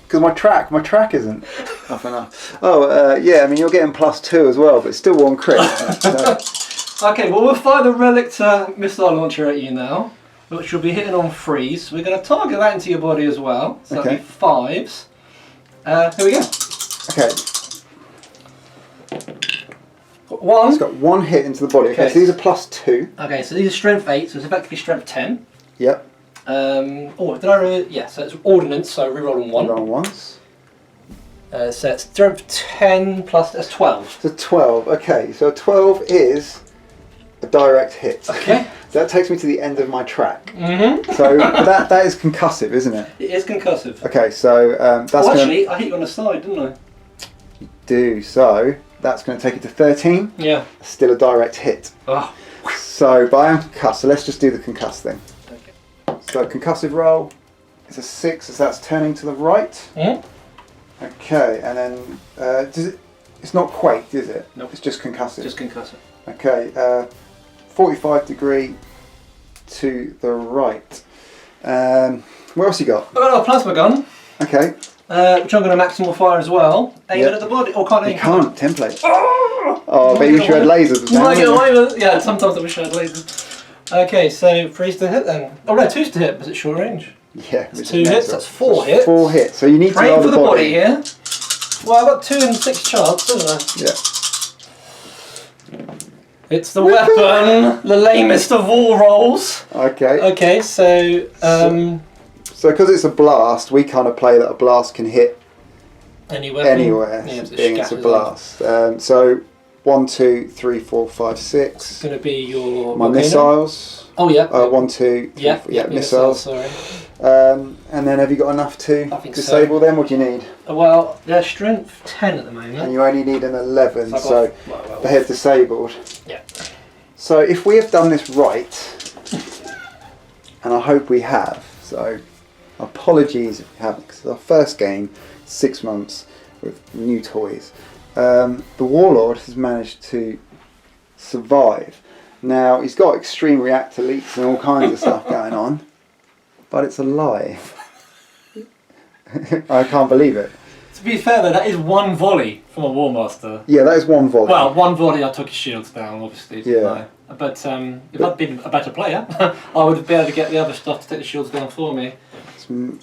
Because my track isn't up enough. Oh, yeah, I mean, you're getting +2 as well, but it's still 1 crit. So. Okay, well, we'll fire the relic missile launcher at you now, which will be hitting on freeze. We're going to target that into your body as well. So that'll be 5s. Here we go. Okay. 1. It's got 1 hit into the body. Okay, so these are +2. Okay, so these are strength 8, so it's effectively strength 10. Yep. Oh, did I? Yeah, so it's ordnance, so reroll on 1. Reroll once. So it's strength 10 plus, that's 12. So 12, okay, so 12 is a direct hit. Okay. So that takes me to the end of my track. Mm-hmm. So that is concussive, isn't it? It is concussive. Okay, so that's actually, I hit you on the side, didn't I? You do, so that's going to take it to 13. Yeah. Still a direct hit. Oh. So, but I am concussed, so let's just do the concuss thing. Okay. So concussive roll is a 6, so that's turning to the right. Mm-hmm. Okay, and then it's not quaked, is it? Nope. It's just concussive. Just concussive. Okay, 45 degree to the right. What else you got? I've got a plasma gun. Okay. Which I'm going to maximal fire as well. Aim it at the body. Or can't aim? You can't, template. Oh, but you wish you had lasers. Might get away with it. Yeah, sometimes I wish I had lasers. Okay, so 3's to hit then. Oh no, 2's to hit, but it's short range. Yeah. It's 2 hits, that's 4 hits. 4 hits, so you need to aim roll for the the body here. Well, I've got 2 and 6 chance, don't I? Yeah. It's the weapon, the lamest of all rolls. Okay. Okay, so so because it's a blast, we kind of play that a blast can hit anywhere, yeah, being it's a blast. So 1, 2, 3, 4, 5, 6. It's going to be your my missiles. Oh yeah. 1, 2, 3, 4, yeah, missiles. Sorry. And then have you got enough to disable so. them? What do you need? Well, they're strength 10 at the moment. And you only need an 11, so well, they're disabled. Yeah. So if we have done this right, and I hope we have, so apologies if we haven't, because it's our first game, 6 months with new toys. The Warlord has managed to survive. Now, he's got extreme reactor leaks and all kinds of stuff going on, but it's alive. I can't believe it. To be fair though, that is 1 volley from a Warmaster. Yeah, that is 1 volley. Well, 1 volley I took his shields down, obviously. Yeah. But if I'd been a better player, I would be able to get the other stuff to take the shields down for me.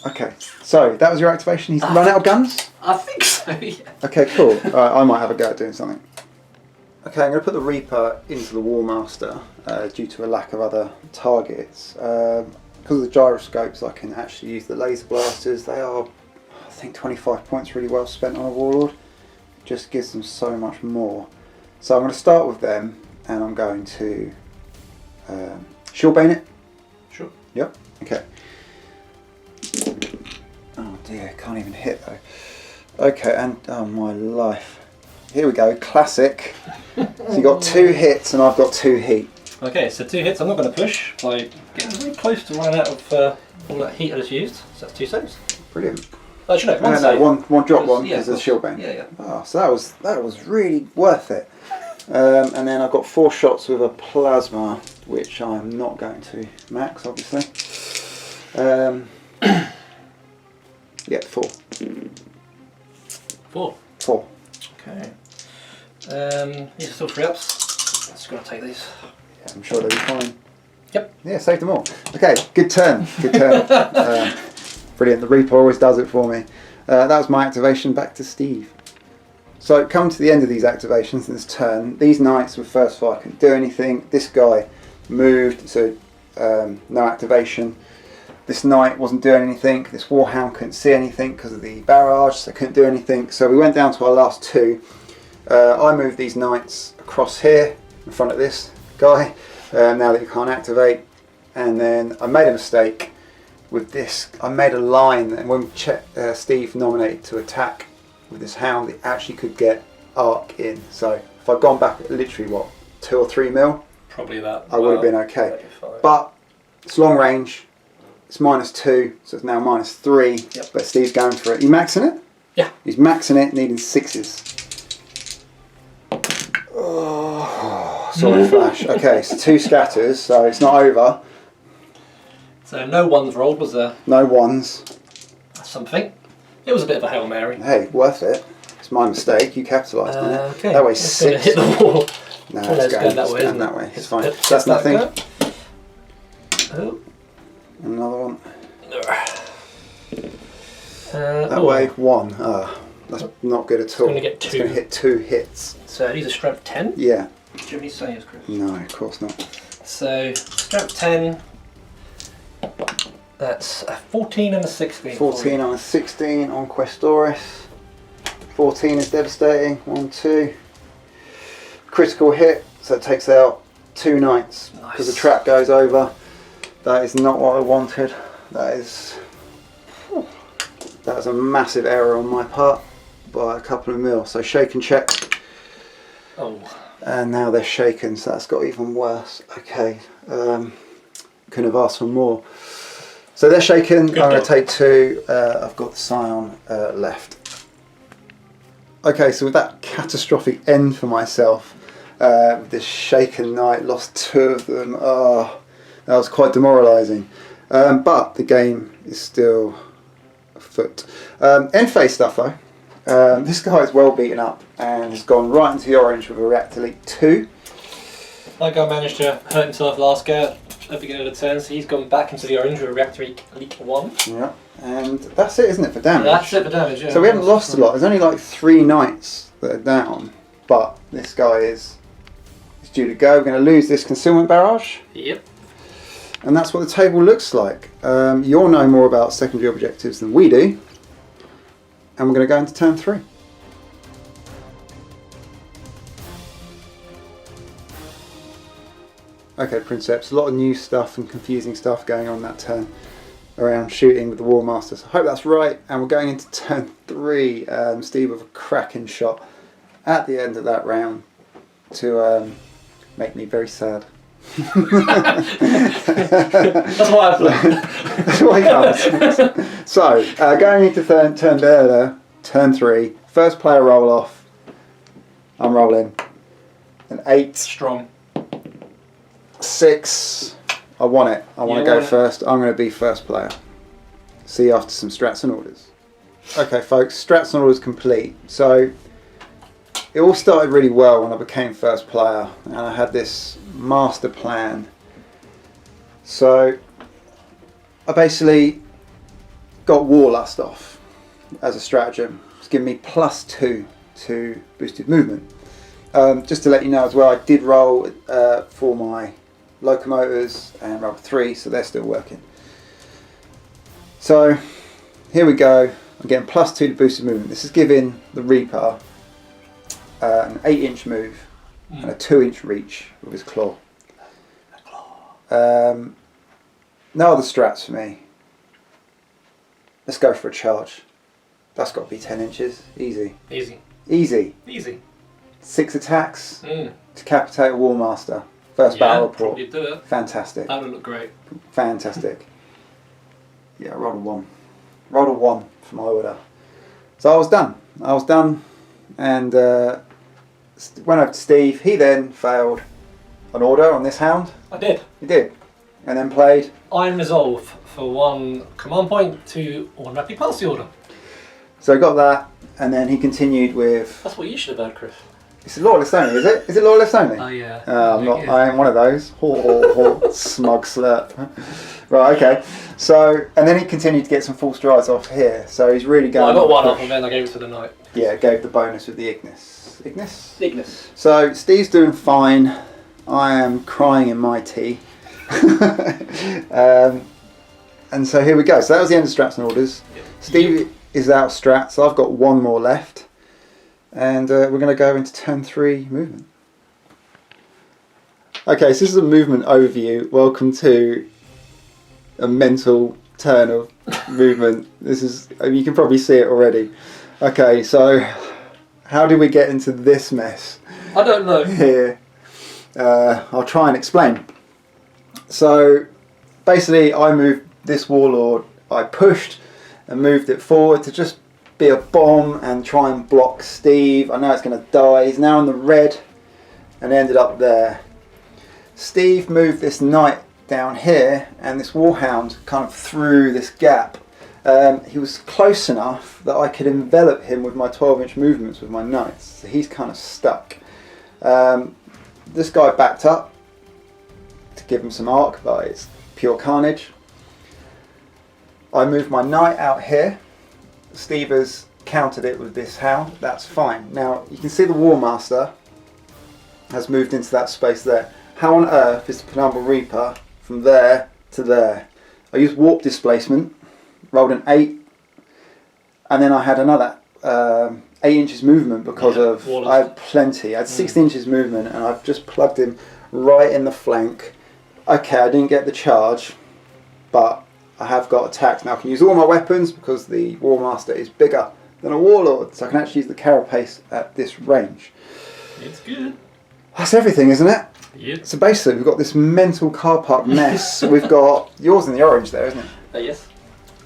Okay, so that was your activation. He's run out of guns? I think so, yeah. Okay, cool. I might have a go at doing something. Okay, I'm going to put the Reaper into the Warmaster due to a lack of other targets. Because of the gyroscopes, I can actually use the laser blasters. They are, I think, 25 points really well spent on a Warlord. It just gives them so much more. So I'm going to start with them, and I'm going to shield bane it. Sure. Yep. Okay. Oh dear, can't even hit though. Okay, and oh my life. Here we go, classic. So you got 2 hits and I've got 2 heat. Okay, so 2 hits. I'm not going to push by getting very close to running out of all that heat I just used. So that's 2 saves. Brilliant. Actually, no, 1 No, save. one drop one Yeah, because of the shield bane. Yeah, yeah. Oh, so that was really worth it. And then I've got 4 shots with a plasma, which I'm not going to max, obviously. Yeah, 4. 4. 4. Okay. These are still 3 ups. Just going to take these. Yeah, I'm sure they'll be fine. Yep. Yeah, saved them all. Okay, good turn. Good turn. Brilliant. The Reaper always does it for me. That was my activation. Back to Steve. So coming to the end of these activations in this turn, these knights with first fire couldn't do anything. This guy moved, so no activation. This knight wasn't doing anything. This warhound couldn't see anything because of the barrage, so couldn't do anything. So we went down to our last two. I moved these knights across here in front of this guy, now that you can't activate. And then I made a mistake with this. I made a line, and when Steve nominated to attack with this hound, it actually could get arc in. So if I'd gone back literally, what, 2 or 3 mil? Probably that. I would have been okay. But it's long range. It's -2, so it's now -3. Yep. But Steve's going for it. You maxing it? Yeah. He's maxing it, needing 6s. Oh, sorry, flash. Okay, so 2 scatters, so it's not over. So no ones rolled, was there? No 1s. That's something. It was a bit of a Hail Mary. Hey, worth it. It's my mistake. You capitalised on it. Okay. That way It's 6. hit the wall. No, Oh, it's going that way, isn't that it? way. It's fine. Hit That's that nothing. go. Oh. Another one. That That way 1. That's not good at all. Going to get 2. It's going to hit 2 hits. So these are strength 10. Yeah. Do you have any sayings, Chris? No, of course not. So strength 10. That's a 14 and a 16. 14 on a 16 on Questoris. 14 is devastating. 1, 2. Critical hit, so it takes out 2 knights because the trap goes over. That is not what I wanted. That is a massive error on my part by a couple of mil. So shake and check. Oh. And now they're shaken, so that's got even worse. Okay, couldn't have asked for more. So they're shaken. Good I'm going job. to take 2. I've got the Scion left. Okay, so with that catastrophic end for myself, this shaken knight, lost 2 of them. Oh, that was quite demoralising. But the game is still afoot. End phase stuff though. This guy is well beaten up and has gone right into the orange with a Reactor Leak 2. That guy managed to hurt himself last go at the beginning of the turn, so he's gone back into the orange with a Reactor Leak 1. Yeah, and that's it, isn't it, for damage? That's it for damage, yeah. So we haven't lost a lot. There's only like 3 knights that are down, but this guy is due to go. We're going to lose this concealment barrage. Yep. And that's what the table looks like. You'll know more about secondary objectives than we do. And we're going to go into turn 3. Okay, Princeps, a lot of new stuff and confusing stuff going on that turn around shooting with the Warmaster. So I hope that's right. And we're going into turn 3. Steve with a cracking shot at the end of that round to make me very sad. That's why I played. That's why he comes. So, going into turn 3, first player roll off. I'm rolling. An 8. Strong. 6. I want it. I want to go first. I'm going to be first player. See you after some strats and orders. Okay, folks, strats and orders complete. So, it all started really well when I became first player, and I had this master plan. So I basically got Warlust off as a stratagem. It's given me +2 to boosted movement. Just to let you know as well, I did roll for my locomotors and roll 3, so they're still working. So here we go. I'm getting +2 to boosted movement. This is giving the Reaper an 8-inch move and a 2-inch reach with his claw. No other strats for me. Let's go for a charge. That's got to be 10 inches. Easy. Easy. Easy. Easy. 6 attacks. Decapitate a Warmaster. First battle report. Probably do it. Fantastic. That would look great. Fantastic. Yeah, rolled a 1. Rolled a 1 for my order. So I was done. And went over to Steve. He then failed an order on this hound. I did. He did. And then played Iron Resolve for 1 command point to automatically pass the order. So I got that, and then he continued with... That's what you should have done, Chris. It's lawless only, is it? Is it lawless only? Oh yeah. I'm not. I ain't one of those. Smug slurp. Right. Okay. So, and then he continued to get some false drives off here. So he's really going. Well, I got one off, and then I gave it to the knight. Yeah, gave the bonus with the Ignis. Ignis. So Steve's doing fine. I am crying in my tea. And so here we go. So that was the end of strats and orders. Yep. Steve is out of strats. So I've got one more left. And we're going to go into turn 3 movement. Okay, so this is a movement overview. Welcome to a mental turn of movement. This is, you can probably see it already. Okay, so how did we get into this mess? I don't know. Here. I'll try and explain. So basically I moved this warlord, I pushed and moved it forward to just be a bomb and try and block Steve. I know it's going to die. He's now in the red and ended up there. Steve moved this knight down here and this warhound kind of through this gap. He was close enough that I could envelop him with my 12-inch movements with my knights. So he's kind of stuck. This guy backed up to give him some arc, but it's pure carnage. I moved my knight out here. Steve has countered it with this hound. That's fine. Now you can see the Warmaster has moved into that space there. How on earth is the Penumbral Reaper from there to there? I used warp displacement, rolled an 8, and then I had another 8 inches movement because I had plenty. I had 6 inches movement and I've just plugged him right in the flank. Okay, I didn't get the charge, but I have got attacks. Now I can use all my weapons because the Warmaster is bigger than a Warlord, so I can actually use the carapace at this range. It's good. That's everything, isn't it? Yep. So basically we've got this mental car park mess. We've got yours in the orange there, isn't it? Yes.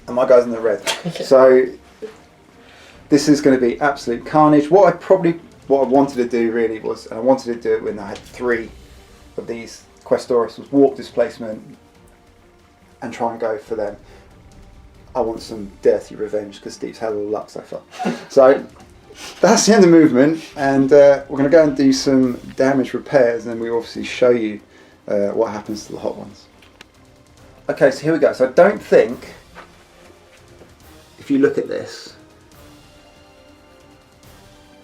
And my guy's in the red. So this is going to be absolute carnage. What I wanted to do really was, and I wanted to do it when I had 3 of these Questoris, was warp displacement and try and go for them. I want some dirty revenge because Steve's had all the luck so far. So that's the end of movement, and we're going to go and do some damage repairs, and then we obviously show you what happens to the hot ones. Okay, so here we go. So I don't think, if you look at this,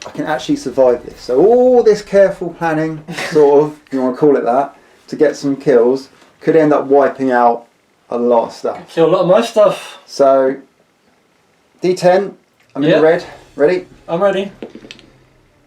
I can actually survive this. So all this careful planning, sort of, if you want to call it that, to get some kills, could end up wiping out a lot of stuff. Kill a lot of my stuff. So, D10, I'm in the red. Ready? I'm ready.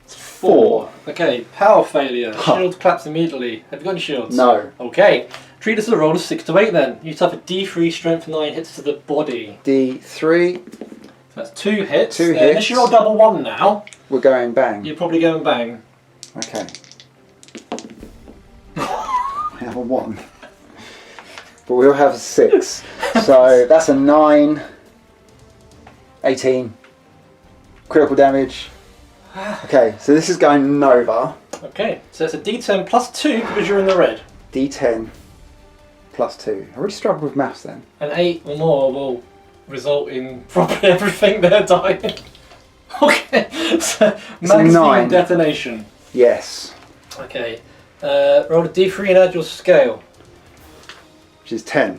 It's 4. Okay, power failure. Shield collapse immediately. Have you got any shields? No. Okay. Treat this as a roll of 6 to 8 then. You suffer D3 strength 9 hits to the body. D3. So that's 2 hits. 2 hits. Unless you roll double 1 now, We're going bang. you're probably going bang. Okay. We have a 1. But we'll have a 6. So that's a 9. 18. Critical damage. Okay, so this is going Nova. Okay, so it's a D10 plus 2 because you're in the red. D10 plus 2. I really struggled with maths then. An 8 or more will result in probably everything there dying. Okay, so maximum 9. detonation. Yes. Okay, roll a D3 and add your scale. Which is 10.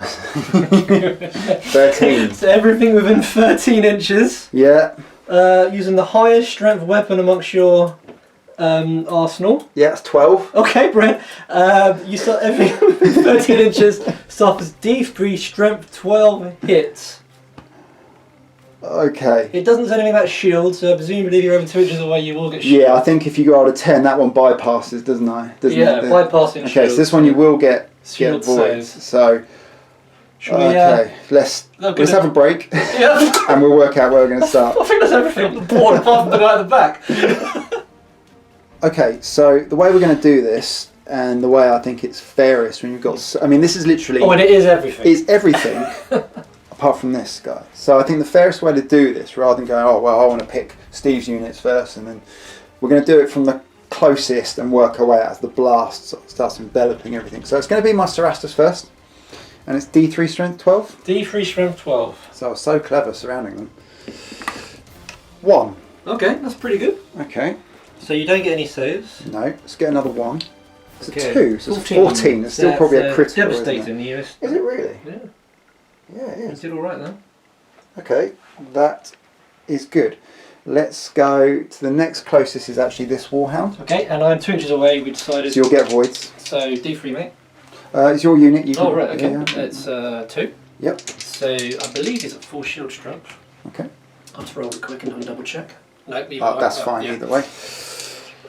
13. So everything within 13 inches. Yeah. Using the highest strength weapon amongst your arsenal. Yeah, that's 12. Okay, Brent. You start everything within 13 inches. Suffers D3 strength 12 hits. Okay. It doesn't say anything about shield, so presumably if you're over 2 inches away, you will get shield. Yeah, I think if you go out of 10, that one bypasses, doesn't it? Bypassing Okay, shield. so this one you will get Shield voids. save. So, okay, let's have a break Yeah. and we'll work out where we're going to start. I think that's everything on the board apart from the guy at the back. Okay, so the way we're going to do this, and the way I think it's fairest when you've got... I mean, this is literally... Oh, and it is everything. It's everything, apart from this guy. So I think the fairest way to do this, rather than going, oh, well, I want to pick Steve's units first, and then we're going to do it from the closest and work our way out as the blast sort of starts enveloping everything. So it's going to be my Cerastus first, and it's D3 strength 12. D3 strength 12. So I was so clever surrounding them. 1. Okay, that's pretty good. Okay. So you don't get any saves. No, let's get another one. It's a Okay. 2, so it's 14. It's still probably a critical, devastating. Is it really? Yeah. Yeah, it You is. did all right then. Okay, that is good. Let's go to the next closest is actually this Warhound. Okay, and I'm 2 inches away. We decided. So you'll get voids. So D3, mate. It's your unit. You can, Oh right, okay. Yeah. It's 2. Yep. So I believe he's at 4 shield strength. Okay. I'll just roll it quick and double check. No, That's fine either way.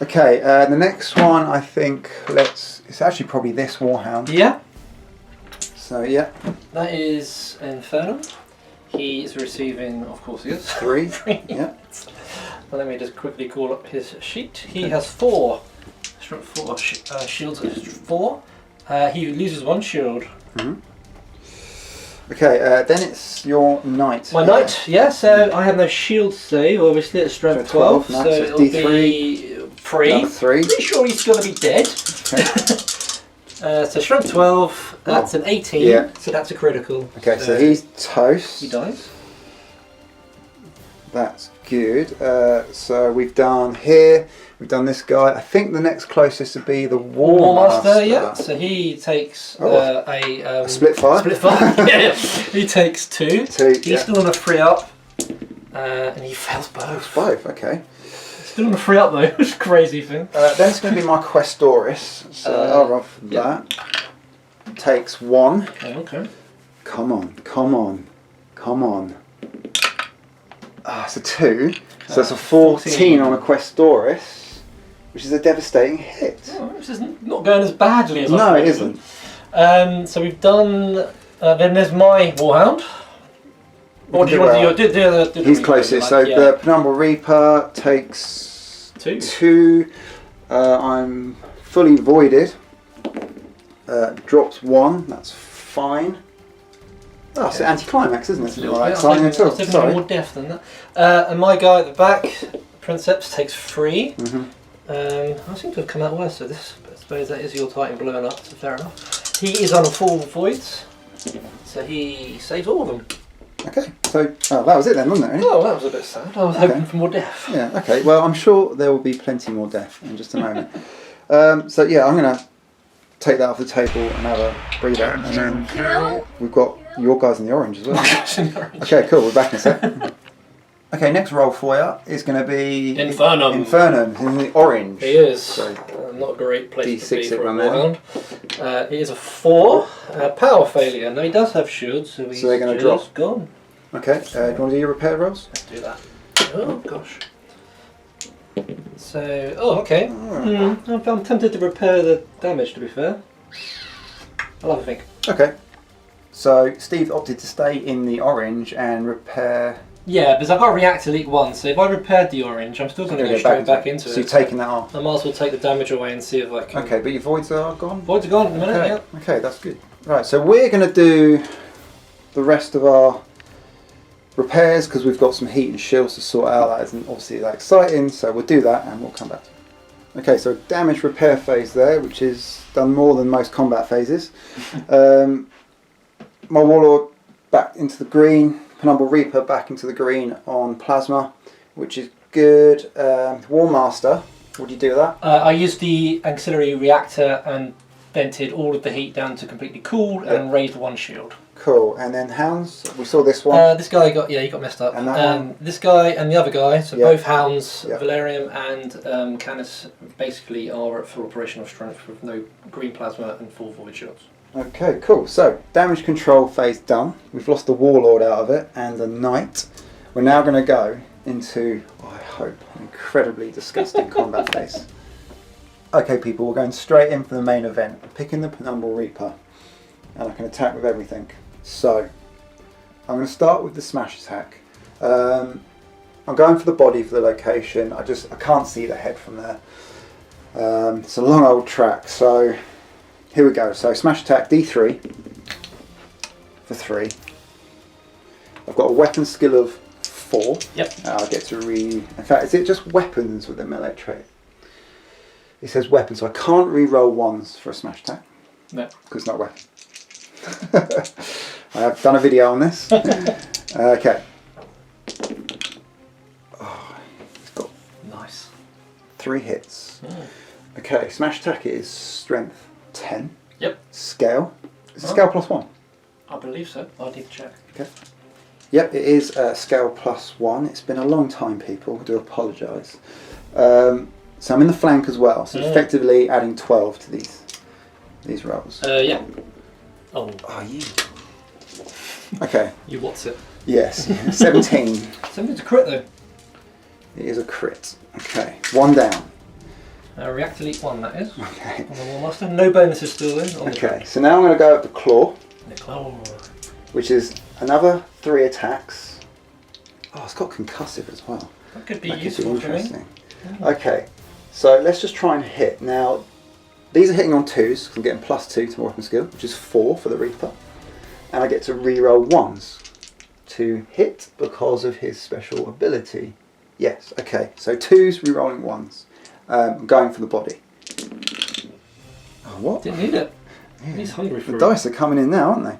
Okay, the next one I think it's actually probably this Warhound. Yeah. So yeah. That is Infernal. He is receiving, of course he is. 3. Yeah. Well, let me just quickly call up his sheet. He has 4 strength 4 shields. 4. He loses 1 shield. Mm-hmm. Okay, then it's your knight. My knight, yeah. So I have no shield save. Obviously, it's strength 12. Nice, So it's it'll D3. be 3. 3. Pretty sure he's going to be dead. Okay. So strength 12. That's an 18. Yeah. So that's a critical. Okay, so he's toast. He dies. That's good. So we've done here. We've done this guy. I think the next closest would be the Warmaster. Yeah. So he takes a split fire. Split fire. Yeah. He takes 2. He's still on a free up, and he fails both. Both. Okay. Still on a free up though. It's a crazy thing. Then it's going to be my Questoris. So I'll roll for that. Takes 1. Oh, okay. Come on. Come on. Come on. It's a 2. So it's a 14 on a Questoris, which is a devastating hit. Oh, this is not going as badly as I No, thought it isn't. So we've done. Then there's my Warhound. What did you want to do? He's closest. So the Penumbral Reaper takes 2. I'm fully voided. Drops 1. That's fine. Oh, it's an anticlimax, isn't it? It's not that exciting at all. It's definitely more death than that. And my guy at the back, Princeps, takes 3. Mm-hmm. I seem to have come out worse, so this, I suppose that is your Titan blowing up, so fair enough. He is on full voids, so he saves all of them. Okay, so that was it then, wasn't it? Really? Oh, that was a bit sad. I was hoping for more death. Yeah, okay, well, I'm sure there will be plenty more death in just a moment. So, yeah, I'm going to take that off the table and have a breather. And then we've got your guys in the orange as well. Okay, cool, we're back in a sec. Okay, next roll for you is going to be Infernum. Infernum in the orange. He is. So, not a great place to D6 be for a it, Warhound. He is a 4. Power failure. Now he does have shields, so he's they're going to drop. Gone. Okay, do you want to do your repair rolls? Let's do that. Oh gosh. So, okay. I'm tempted to repair the damage, to be fair. I'll have a think. Okay. So Steve opted to stay in the orange and repair. Yeah, because I've got Reactor Leak 1, so if I repaired the orange, I'm still going to go straight back into it. So you're taking that off? I might as well take the damage away and see if I can... Okay, but your voids are gone? Voids are gone in a minute, okay. yeah. Okay, that's good. Right, so we're going to do the rest of our repairs because we've got some heat and shields to sort out. That isn't obviously that exciting, so we'll do that and we'll come back to it. Okay, so damage repair phase there, which is done more than most combat phases. My Warlord back into the green, Penumbral Reaper back into the green on Plasma, which is good. Warmaster, what do you do with that? I used the auxiliary reactor and vented all of the heat down to completely cool and raised 1 shield. Cool, and then Hounds, we saw this one. This guy he got messed up. And that one? This guy and the other guy, so both Hounds, Valerium and Canis, basically are at full operational strength with no green plasma and full void shields. Okay, cool. So, damage control phase done. We've lost the Warlord out of it and the Knight. We're now going to go into, I hope, an incredibly disgusting combat phase. Okay, people, we're going straight in for the main event. I'm picking the Penumbral Reaper and I can attack with everything. So, I'm going to start with the smash attack. I'm going for the body for the location. I can't see the head from there. It's a long old track, so here we go. So smash attack D3 for 3. I've got a weapon skill of 4. Yep. I get to in fact, is it just weapons with the melee trait? It says weapons, so I can't re-roll 1s for a smash attack. No. Because it's not a weapon. I have done a video on this. Okay. Oh, it's got nice. 3 hits. Mm. Okay, smash attack is strength 10. Yep. Scale. Is it scale +1? I believe so. I need to check. Okay. Yep, it is scale +1. It's been a long time, people. I do apologise. So I'm in the flank as well. So effectively adding 12 to these rolls. Yeah. Oh. Oh, you. Okay. You what's it? Yes. 17. Something's a crit though. It is a crit. Okay. 1 down. React Elite 1, that is. Okay. On the Warmaster. No bonuses still in. On Okay. So now I'm going to go up the claw. The claw. Which is another 3 attacks. Oh, it's got concussive as well. That could be That useful could be interesting. for me. Okay, so let's just try and hit. Now, these are hitting on 2s, because I'm getting +2 to my weapon skill, which is 4 for the Reaper. And I get to reroll 1s to hit because of his special ability. Yes, okay, so 2s, rerolling 1s. I'm going for the body. Oh, what? Didn't need it. Yeah. He's hungry for The it. dice are coming in now, aren't they?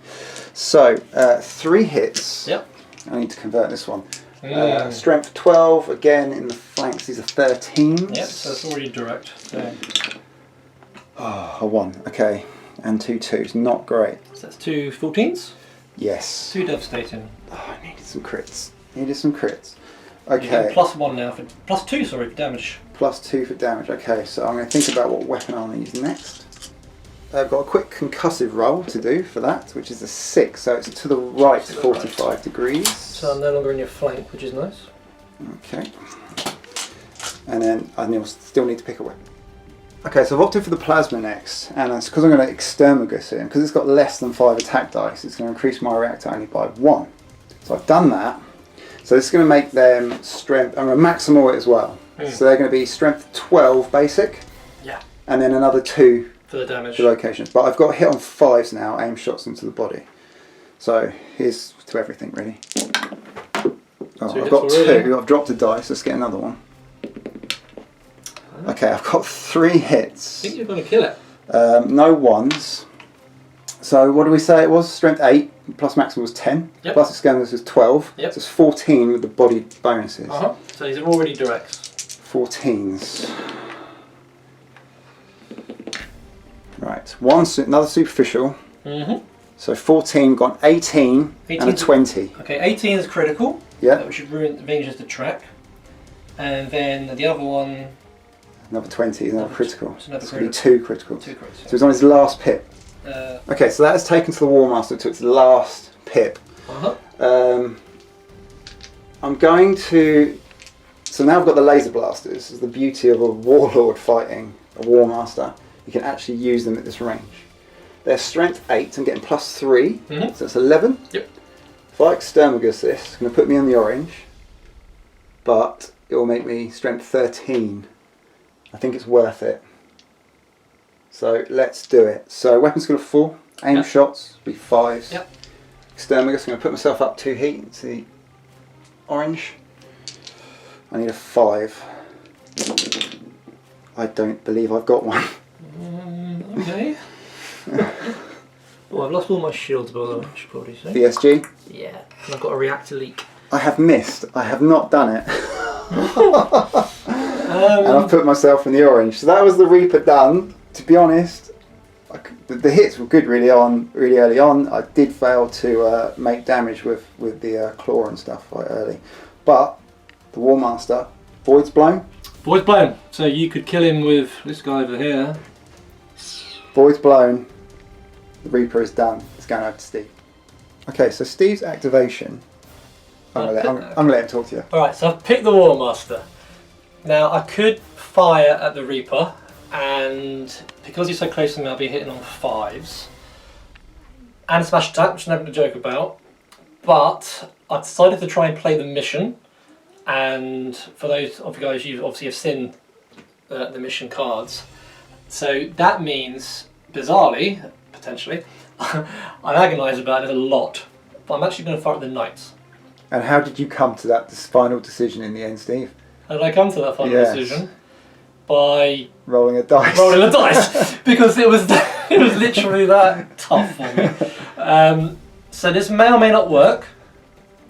So, 3 hits. Yep. I need to convert this one. Mm. Strength 12, again in the flanks, these are 13s. Yep, so it's already direct. So, Oh, a 1, okay. And 2 2s, not great. so that's 2 14s. Yes. 2 devastating. Oh, I needed some crits. Needed some crits. You're Okay. getting +1 now for +2. Sorry for damage. +2 for damage. Okay, so I'm going to think about what weapon I'll use next. I've got a quick concussive roll to do for that, which is a 6, so it's to the right To the 45 degrees. So I'm no longer in your flank, which is nice. Okay. And then I still need to pick a weapon. Okay, so I've opted for the plasma next, and it's because I'm going to exterminate it, because it's got less than 5 attack dice, it's going to increase my reactor only by 1. So I've done that. So this is going to make them strength, I'm going to maximal it as well. So they're going to be strength 12 basic, Yeah. and then another 2 For the damage. for locations. But I've got a hit on 5s now, aim shots into the body. So here's to everything really. Oh, I've got already. 2, I've dropped a dice, let's get another one. Okay, I've got 3 hits. I think you're going to kill it. No 1s. So what do we say it was? Strength 8 plus maximum was 10. Yep. Plus externals was 12. Yep. So it's 14 with the body bonuses. So these are already directs. 14s. Right, another superficial. So 14, gone 18 and a 20. Okay, 18 is critical. Yeah. Which should ranges the track. And then the other one. Another 20, another critical. It's another It's going to be critical. 2 critical. 2 crits. So it's on his last pip. Uh Okay, so that has taken to the Warmaster to its last pip. huh. I'm going to... So now I've got the laser blasters. This is the beauty of a warlord fighting a Warmaster. You can actually use them at this range. They're strength 8, I'm getting +3, so it's 11. Yep. If I exterminate this, it's going to put me on the orange, but it will make me strength 13. I think it's worth it. So let's do it. So weapon skill of 4, aim shots be 5s. Yep. Exterminate, I'm going to put myself up 2 heat into the orange. I need a 5. I don't believe I've got one. Okay. Oh, I've lost all my shields, by the way, I should probably say. BSG. Yeah, and I've got a reactor leak. I have missed. I have not done it. And I've put myself in the orange. So that was the Reaper done. To be honest, the hits were good really early on. I did fail to make damage with the claw and stuff quite early. But the Warmaster, Void's Blown. Void's blown. So you could kill him with this guy over here. Void's Blown. The Reaper is done. It's going over to Steve. Okay, so Steve's activation. I'm gonna let him talk to you. Alright, so I've picked the Warmaster. Now I could fire at the Reaper, and because he's so close to me I'll be hitting on 5s. And smash attack, which is nothing to joke about. But I decided to try and play the mission, and for those of you guys, you obviously have seen the mission cards. So that means, bizarrely, potentially, I'm agonised about it a lot, but I'm actually going to fire at the Knights. And how did you come to that final decision in the end, Steve? How did I come to that final decision? By rolling a dice. Rolling a dice, because it was literally that tough for me. So this may or may not work.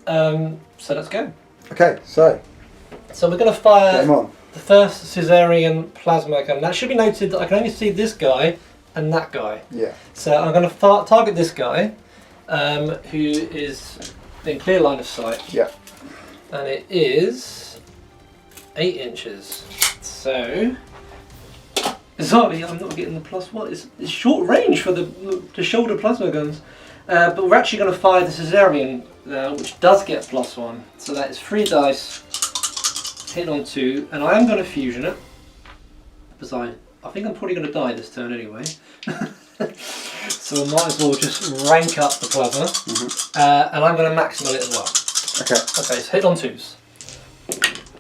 So let's go. Okay, so we're going to fire. get him on. the first Caesarean plasma gun. That should be noted that I can only see this guy and that guy. Yeah. So I'm going to target this guy, who is in clear line of sight. Yeah. And it is 8 inches. So bizarrely, I'm not getting the +1. It's short range for the shoulder plasma guns. But we're actually going to fire the Caesarean, which does get +1. So that is 3 dice, hit on 2, and I am going to fusion it, because I think I'm probably going to die this turn anyway. So I might as well just rank up the plasma, and I'm going to maximal it as well. Okay. Okay, so hit on 2s.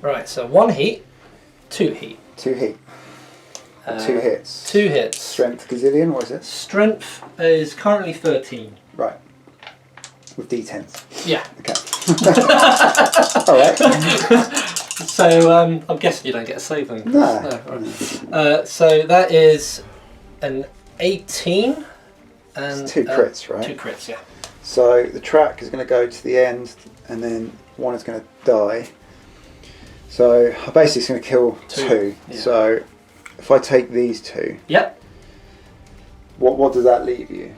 Right, so 1 heat, 2 heat. 2 heat. 2 hits. 2 hits. Strength gazillion, what is it? Strength is currently 13. Right. With D10s. Yeah. Okay. Alright. So I'm guessing you don't get a save then. No. Right. So that is an 18 and It's 2 crits, right? 2 crits, yeah. So the track is going to go to the end, and then one is going to die. So basically it's going to kill 2. Yeah. So if I take these 2, Yep. what does that leave you?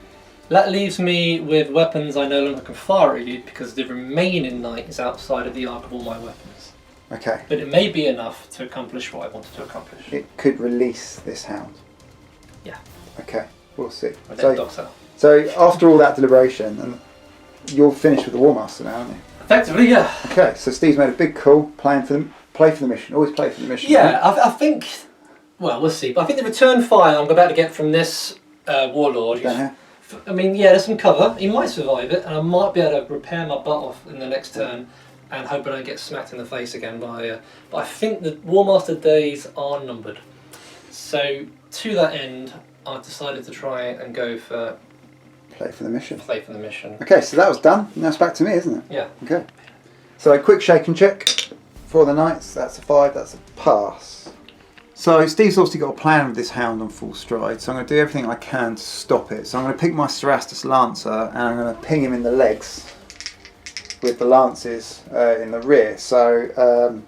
That leaves me with weapons I no longer can fire at you because the remaining knight is outside of the arc of all my weapons. Okay. But it may be enough to accomplish what I wanted to accomplish. It could release this hound. Yeah. Okay, we'll see. With that dog's out. So after all that deliberation, and you're finished with the Warmaster now, aren't you? Effectively, yeah. Okay, so Steve's made a big call, play for the mission. Always play for the mission. Yeah, right? I think. Well, we'll see. But I think the return fire I'm about to get from this warlord. Down here? I mean, yeah, there's some cover. He might survive it, and I might be able to repair my butt off in the next turn, and hope I don't get smacked in the face again by. But I think the Warmaster days are numbered. So to that end, I decided to try and go for Play for the mission. play for the mission. Okay, so that was done. Now it's back to me, isn't it? Yeah. Okay. So a quick shake and check for the knights. That's a 5. That's a pass. So Steve's obviously got a plan with this hound on full stride. So I'm going to do everything I can to stop it. So I'm going to pick my Cerastus Lancer and I'm going to ping him in the legs with the lances in the rear. So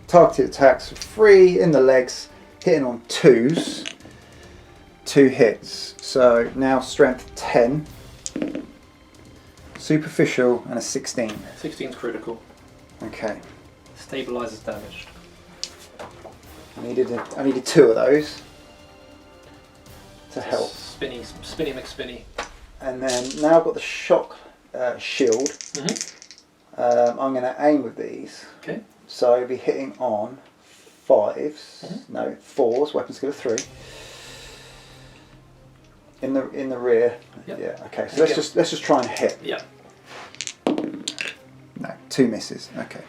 targeted attacks for 3 in the legs, hitting on 2s. 2 hits. So now strength 10. Superficial and a 16. 16's critical. Okay. Stabilizes damaged. I needed 2 of those to help. Spinny McSpinny. And then now I've got the shock shield. I'm going to aim with these. Okay. So I'll be hitting on 5s. No, 4s. Weapon skill of 3. In the rear. Yep. Yeah. Okay. So let's just try and hit. Yeah. No, 2 misses. Okay.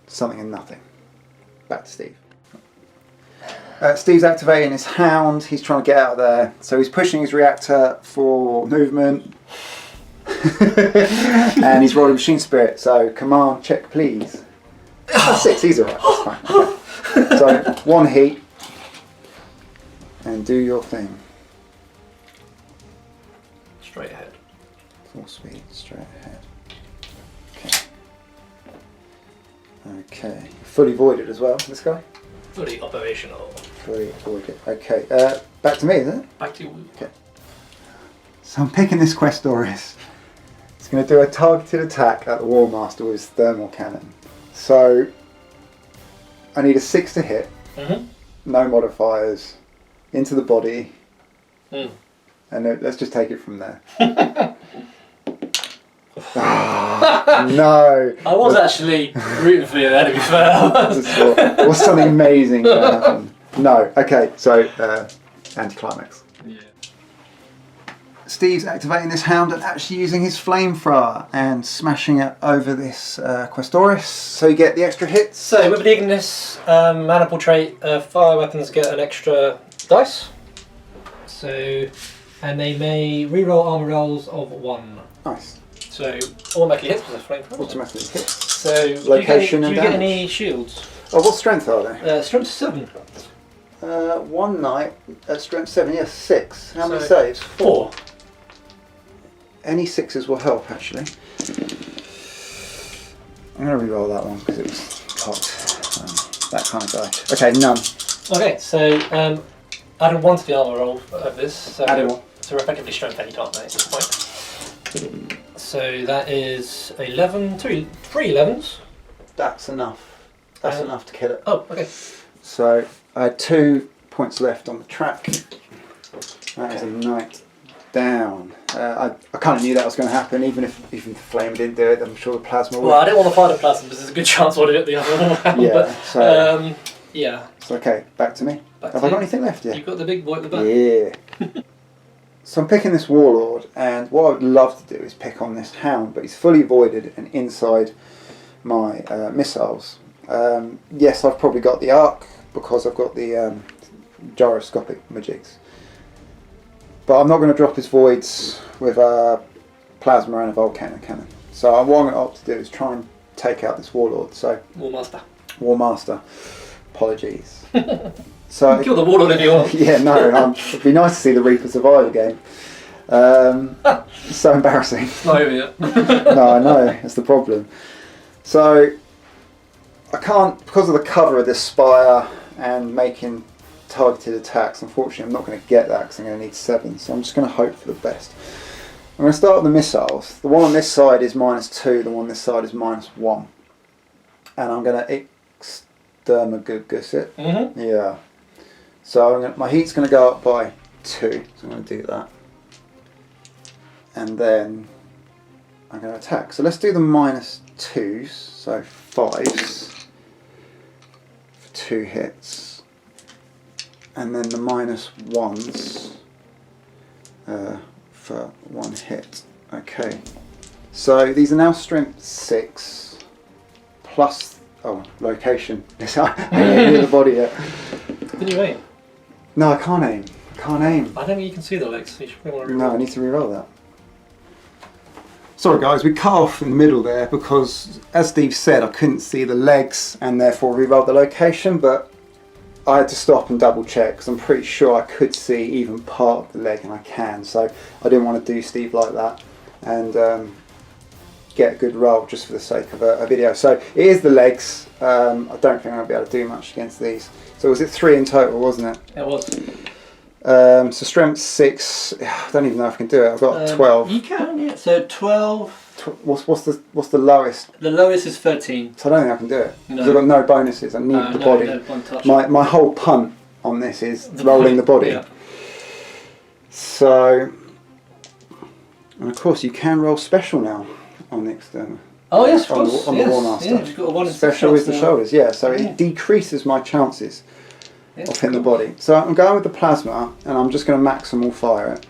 Something and nothing. Back to Steve. Steve's activating his hound. He's trying to get out of there. So he's pushing his reactor for movement. And he's rolling machine spirit. So command check, please. 6. He's alright. That's fine. Okay. So 1 heat. And do your thing. Straight ahead. Full speed, straight ahead. Okay. Fully voided as well, this guy? Fully operational. Fully voided. Okay. Back to me, isn't it? Back to you. Okay. So I'm picking this Questoris. It's going to do a targeted attack at the Warmaster with his thermal cannon. So I need a 6 to hit. No modifiers. Into the body. And let's just take it from there. No. I was actually rooting for you there, to be fair. What's something amazing going to happen? No. Okay, so anticlimax. Yeah. Steve's activating this hound and actually using his flamethrower and smashing it over this Questoris. So you get the extra hits. So with the Ignis maniple trait, fire weapons get an extra dice. So, and they may reroll armor rolls of 1. Nice. So automatically hits with a flamethrower. Automatically hits. So Location do you and get damage. any shields? Oh, what strength are they? Strength 7. 1 knight at strength 7, yes, 6. How many So, saves? 4. Any 6s will help, actually. I'm going to reroll that one because it was cocked. that kind of guy. Okay, none. Okay, so added 1 to the armor roll of this. So Added 1. So we're effectively strength 8, aren't they, at this point? So that is 11, 3 11s. That's enough. That's enough to kill it. Oh, okay. So I had 2 points left on the track. That is a knight down. I kind of knew that was going to happen, even if the flame didn't do it. I'm sure the plasma would. Well, I didn't want to fire the plasma because there's a good chance I would have hit the other one. Yeah. But, So yeah. So okay, back to me. Back Have to I got you. anything left yet? You've got the big boy at the back. Yeah. So I'm picking this warlord, and what I would love to do is pick on this hound, but he's fully voided and inside my missiles. Yes, I've probably got the arc because I've got the gyroscopic majigs. But I'm not going to drop his voids with a plasma and a volcano cannon. So what I'm going to opt to do is try and take out this warlord. So Warmaster. Apologies. So kill the warlord if you want. Yeah, no. It'd be nice to see the Reaper survive again. So embarrassing. Not over yet. No, I know. It's the problem. So I can't, because of the cover of this spire and making targeted attacks, unfortunately I'm not going to get that because I'm going to need 7, so I'm just going to hope for the best. I'm going to start with the missiles. The one on this side is -2, the one on this side is -1. And I'm going to exterminagus it. Mm-hmm. Yeah. So my heat's going to go up by 2, so I'm going to do that. And then I'm going to attack. So let's do the -2s, so 5s for 2 hits. And then the -1s for 1 hit. Okay. So these are now strength 6 plus location. I haven't hit the body yet. Can you aim? No, I can't aim. I can't aim. I don't think you can see the legs. So you should want to No, I need to reroll that. Sorry guys, we cut off in the middle there because, as Steve said, I couldn't see the legs and therefore rerolled the location, but I had to stop and double check because I'm pretty sure I could see even part of the leg, and I can, so I didn't want to do Steve like that and get a good roll just for the sake of a video. So it is the legs. I don't think I'll be able to do much against these. So was it 3 in total, wasn't it? It was. So strength 6. I don't even know if I can do it. I've got 12. You can, yeah. So 12. What's the lowest? The lowest is 13. So I don't think I can do it because No. I've got no bonuses. I need the body. No, one touch. My whole punt on this is rolling the body. Yeah. So, and of course you can roll special now on the external. Oh yes, of on course. the yes. Warmaster. Yeah, you've got a 1 in 6 Special is the now. shoulders. Yeah, so Yeah. it decreases my chances Yeah, of hitting the body. So I'm going with the plasma, and I'm just going to maximal fire it.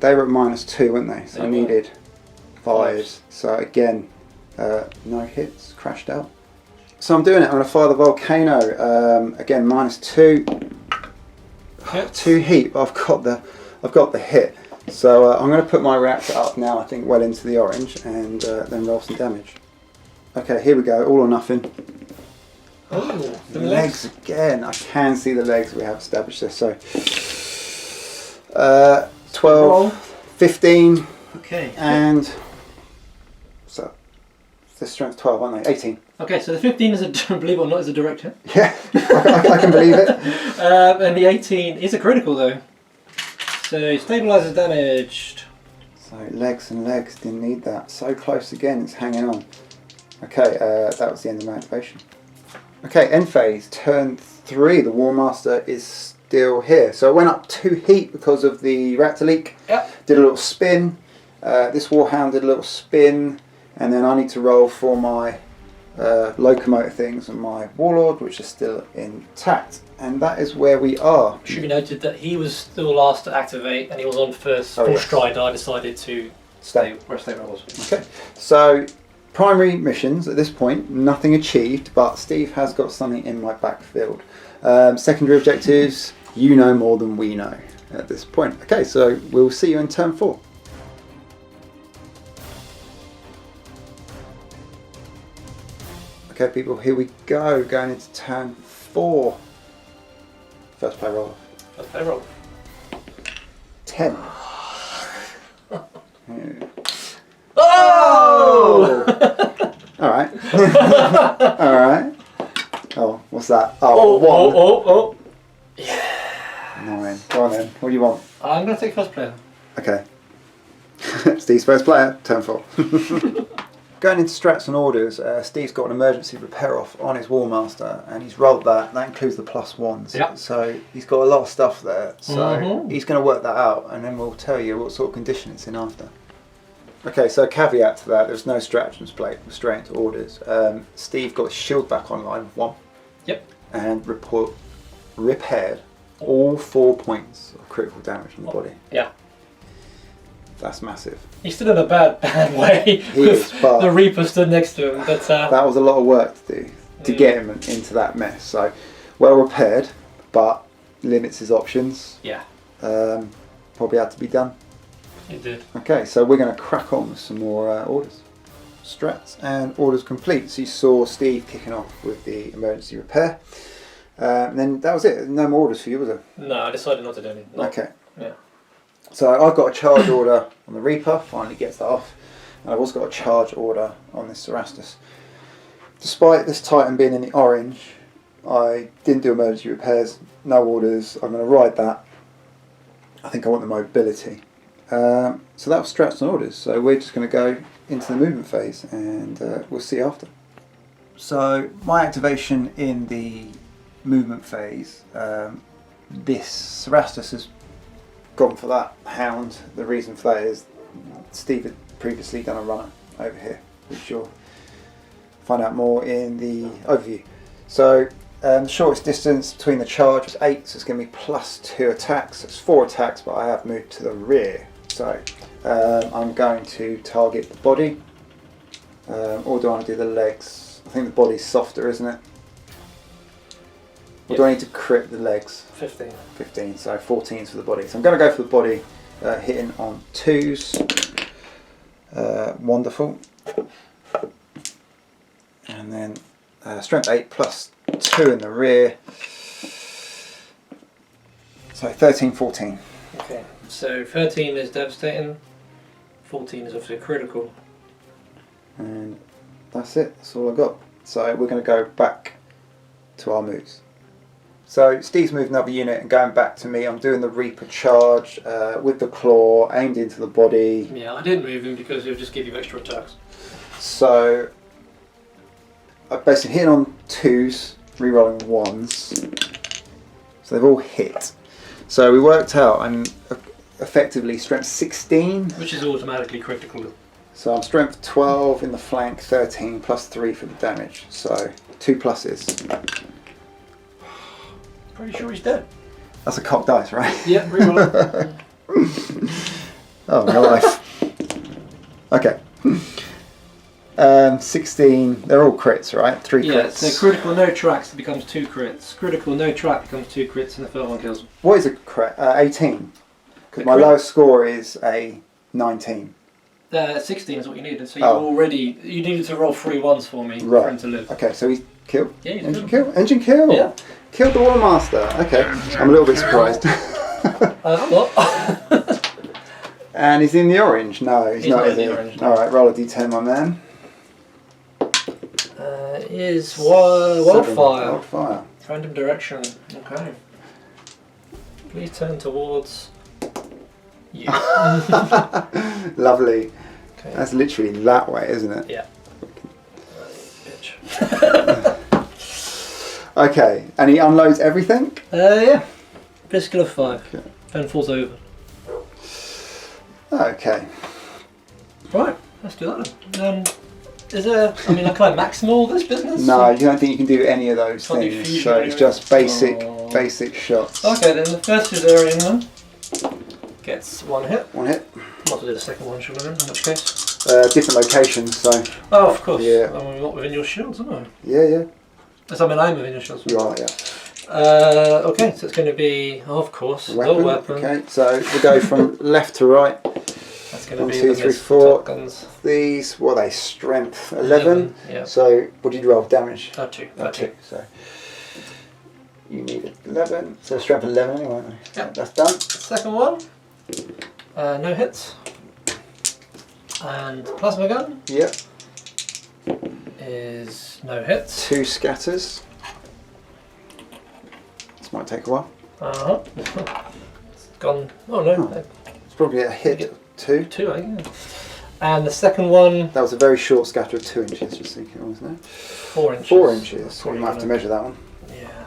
They were at -2, weren't they? So They I were. needed 5s. So again, no hits, crashed out. So I'm doing it. I'm going to fire the volcano. Again, -2. Hits. 2 heat, but I've got the hit. So I'm going to put my reactor up now. I think well into the orange, and then roll some damage. Okay, here we go. All or nothing. Oh, The legs again. I can see the legs. We have established this. So 12, Roll. 15, Okay. and so the strength 12, aren't they? 18. Okay, so the 15 is believe it or not, is a direct hit. Yeah, I can believe it. And the 18 is a critical though. So stabilizes damaged. So legs and legs, didn't need that. So close again, it's hanging on. Okay, that was the end of my activation. Okay, end phase, turn 3. The Warmaster is still here. So I went up 2 heat because of the reactor leak. Yep. Did a little spin. This Warhound did a little spin, and then I need to roll for my locomotive things and my Warlord, which is still intact. And that is where we are. Should be noted that he was still last to activate, and he was on first full yes. stride, and I decided to stay where I was. Okay, so primary missions at this point, nothing achieved, but Steve has got something in my backfield. Secondary objectives, you know more than we know at this point. Okay, so we'll see you in turn 4. Okay people, here we go, going into turn 4. First play roll. First play roll. 10. Oh! Alright, Alright. Oh, what's that? Oh, one. Oh. Nine. Go on then. What do you want? I'm going to take first player. Okay. Steve's first player, turn 4. Going into strats and orders, Steve's got an emergency repair off on his Warmaster, and he's rolled that. That includes the +1s. Yep. So he's got a lot of stuff there. So he's going to work that out, and then we'll tell you what sort of condition it's in after. Okay, so caveat to that, there's no stratagems plate, we're straight into orders. Steve got his shield back online with 1. Yep. And repaired all 4 points of critical damage on the body. Yeah. That's massive. He's still in a bad way. But the Reaper stood next to him. But that was a lot of work to do to get him into that mess. So, well repaired, but limits his options. Yeah. Probably had to be done. It did. Okay, so we're going to crack on with some more orders. Strats and orders complete. So you saw Steve kicking off with the emergency repair. And then that was it. No more orders for you, was there? No, I decided not to do anything. Okay. Yeah. So I've got a charge order on the Reaper, finally gets that off. And I've also got a charge order on this Adeptus. Despite this Titan being in the orange, I didn't do emergency repairs, no orders. I'm going to ride that. I think I want the mobility. So that was strats and orders. So we're just going to go into the movement phase, and we'll see after. So my activation in the movement phase, this Adeptus has gone for that hound. The reason for that is Steve had previously done a runner over here, which you'll find out more in the overview. So the shortest distance between the charge was 8, so it's going to be +2 attacks. It's 4 attacks, but I have moved to the rear. So I'm going to target the body, or do I want to do the legs? I think the body's softer, isn't it? Or do I need to crit the legs? 15. 15, so 14s for the body. So I'm going to go for the body, hitting on 2s. Wonderful. And then strength 8 +2 in the rear. So 13, 14. Okay, so 13 is devastating, 14 is obviously critical. And that's it, that's all I got. So we're going to go back to our moves. So Steve's moved another unit and going back to me. I'm doing the Reaper charge with the claw aimed into the body. Yeah, I didn't move him because he'll just give you extra attacks. So I'm basically hitting on 2s, re-rolling 1s. So they've all hit. So we worked out I'm effectively strength 16. Which is automatically critical. So I'm strength 12 in the flank, 13 +3 for the damage. So 2 pluses. Pretty sure he's dead. That's a cocked dice, right? Yeah, reroll. Oh, my life. Okay. 16, they're all crits, right? 3 crits. Yeah, so critical no tracks becomes 2 crits. Critical no track becomes 2 crits and the third one kills him. What is a crit? 18. Because my crit? lowest score is a 19. 16 is what you needed, so you needed to roll 3 1s for me for him to live. Okay, so he's killed? Yeah, he's Engine killed. kill? Engine kill? Yeah. Killed the Warmaster. Okay, I'm a little bit surprised. I'm not. And he's in the orange? No, he's not, in is he? the orange. No. Alright, roll a d10, my man. Is wildfire. Wildfire. Random direction. Okay. Please turn towards you. Lovely. Okay. That's literally that way, isn't it? Yeah. Bitch. Okay, and he unloads everything? Yeah. Physical of 5. Okay. Then falls over. Okay. Right, let's do that then. Can I maximal this business? No, you don't think you can do any of those Can't do things, fusion so it's just basic Oh. basic shots. Okay, then the first Viserion then gets 1 hit. 1 hit. Might as well do the second one, shall I? In which case? Different locations, so Oh, of course. Yeah. I'm not within your shields, am I? yeah. I'm within your shields. You are, yeah. Okay, so it's going to be, of course, the Weapon. weapon. Okay, so we go from left to right. That's going to 1, be 2, the 3, missed 4. top guns. These, what are they? Strength 11. Yeah. So what did you roll? Damage? 2. 2. So you need 11. So strength 11 anyway. Yep. That's done. Second one, no hits. And plasma gun Yep. is no hits. 2 scatters. This might take a while. It's gone. Oh no. Oh. It's probably a hit. 2. 2, I guess. And the second one. That was a very short scatter of 2 inches, just thinking, wasn't it? 4 inches. 4 inches. We might have to measure that one. Yeah.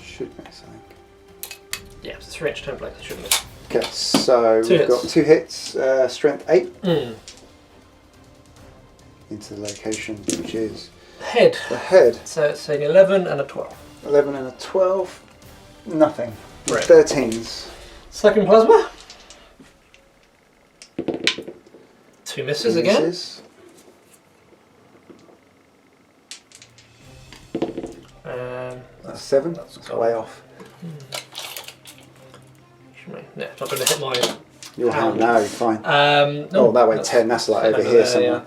Should miss, I think. Yeah, it's a 3-inch template, it shouldn't miss. Okay, so Two we've hits. got 2 hits, strength 8 Mm. into the location, which is Head. the head. So it's an 11 and a 12. 11 and a 12, nothing. Right. 13s. Second plasma. 2 misses again. Misses. That's 7. that's That's gone. way off. Yeah, it's not going to hit my. Your hand now, you're fine. No, Oh, that way 10. That's like over here there, somewhere.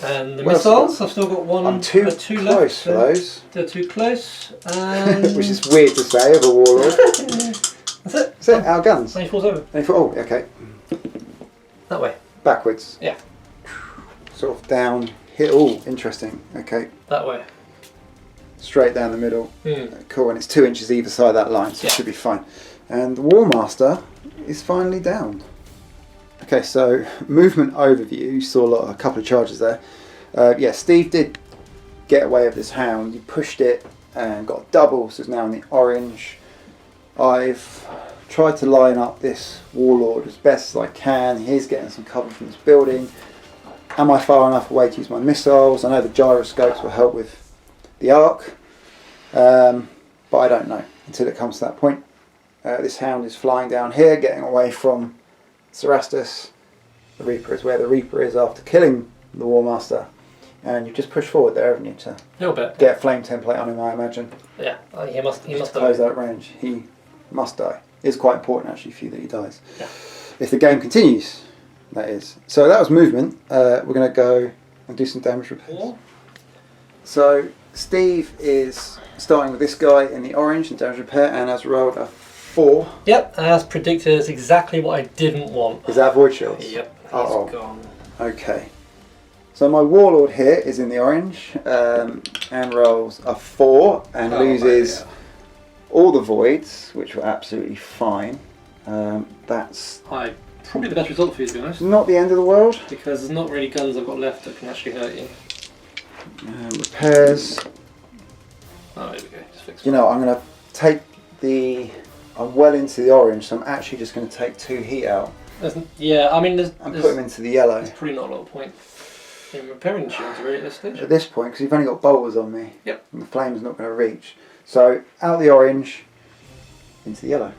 yeah. And the What else missiles, I've still got one. I'm too two close left, for those. They're too close. And Which is weird to say of a warlord. that's it. Is it? Our guns? 24/7. Oh, okay. That way. Backwards. Yeah. Sort of down here. Oh, interesting. Okay. That way. Straight down the middle. Hmm. Cool, and it's 2 inches either side of that line, so it Yeah. should be fine. And the Warmaster is finally down. Okay, so movement overview. You saw a couple of charges there. Yeah, Steve did get away with this hound. You pushed it and got a double, so it's now in the orange. I've tried to line up this warlord as best as I can. He's getting some cover from this building. Am I far enough away to use my missiles? I know the gyroscopes will help with the arc, but I don't know until it comes to that point. This hound is flying down here, getting away from Cerastus. The Reaper is where the Reaper is after killing the Warmaster, and you just push forward there, haven't you, to A little bit. get a flame template on him, I imagine. Yeah, he must To have. close that range. He must die. It's quite important actually for you that he dies. Yeah. If the game continues, that is. So that was movement. We're going to go and do some damage repairs. Four. So Steve is starting with this guy in the orange and damage repair, and has rolled a 4. Yep, as predicted, it's exactly what I didn't want. Is that void shields? Yep, he's Uh-oh. gone. Okay. So my warlord here is in the orange, and rolls a 4 and loses all the voids, which were absolutely fine. That's Probably the best result for you, to be honest. not the end of the world. Because there's not really guns I've got left that can actually hurt you. Repairs. Oh, there we go. Just fix it. You know, I'm going to take the... I'm well into the orange, so I'm actually just going to take 2 heat out Yeah, I mean, and put them into the yellow. there's probably not a lot of point in repairing the shields really at this stage. At this point, because you've only got bolters on me. Yep. And the flame's not going to reach. So, out the orange, into the yellow.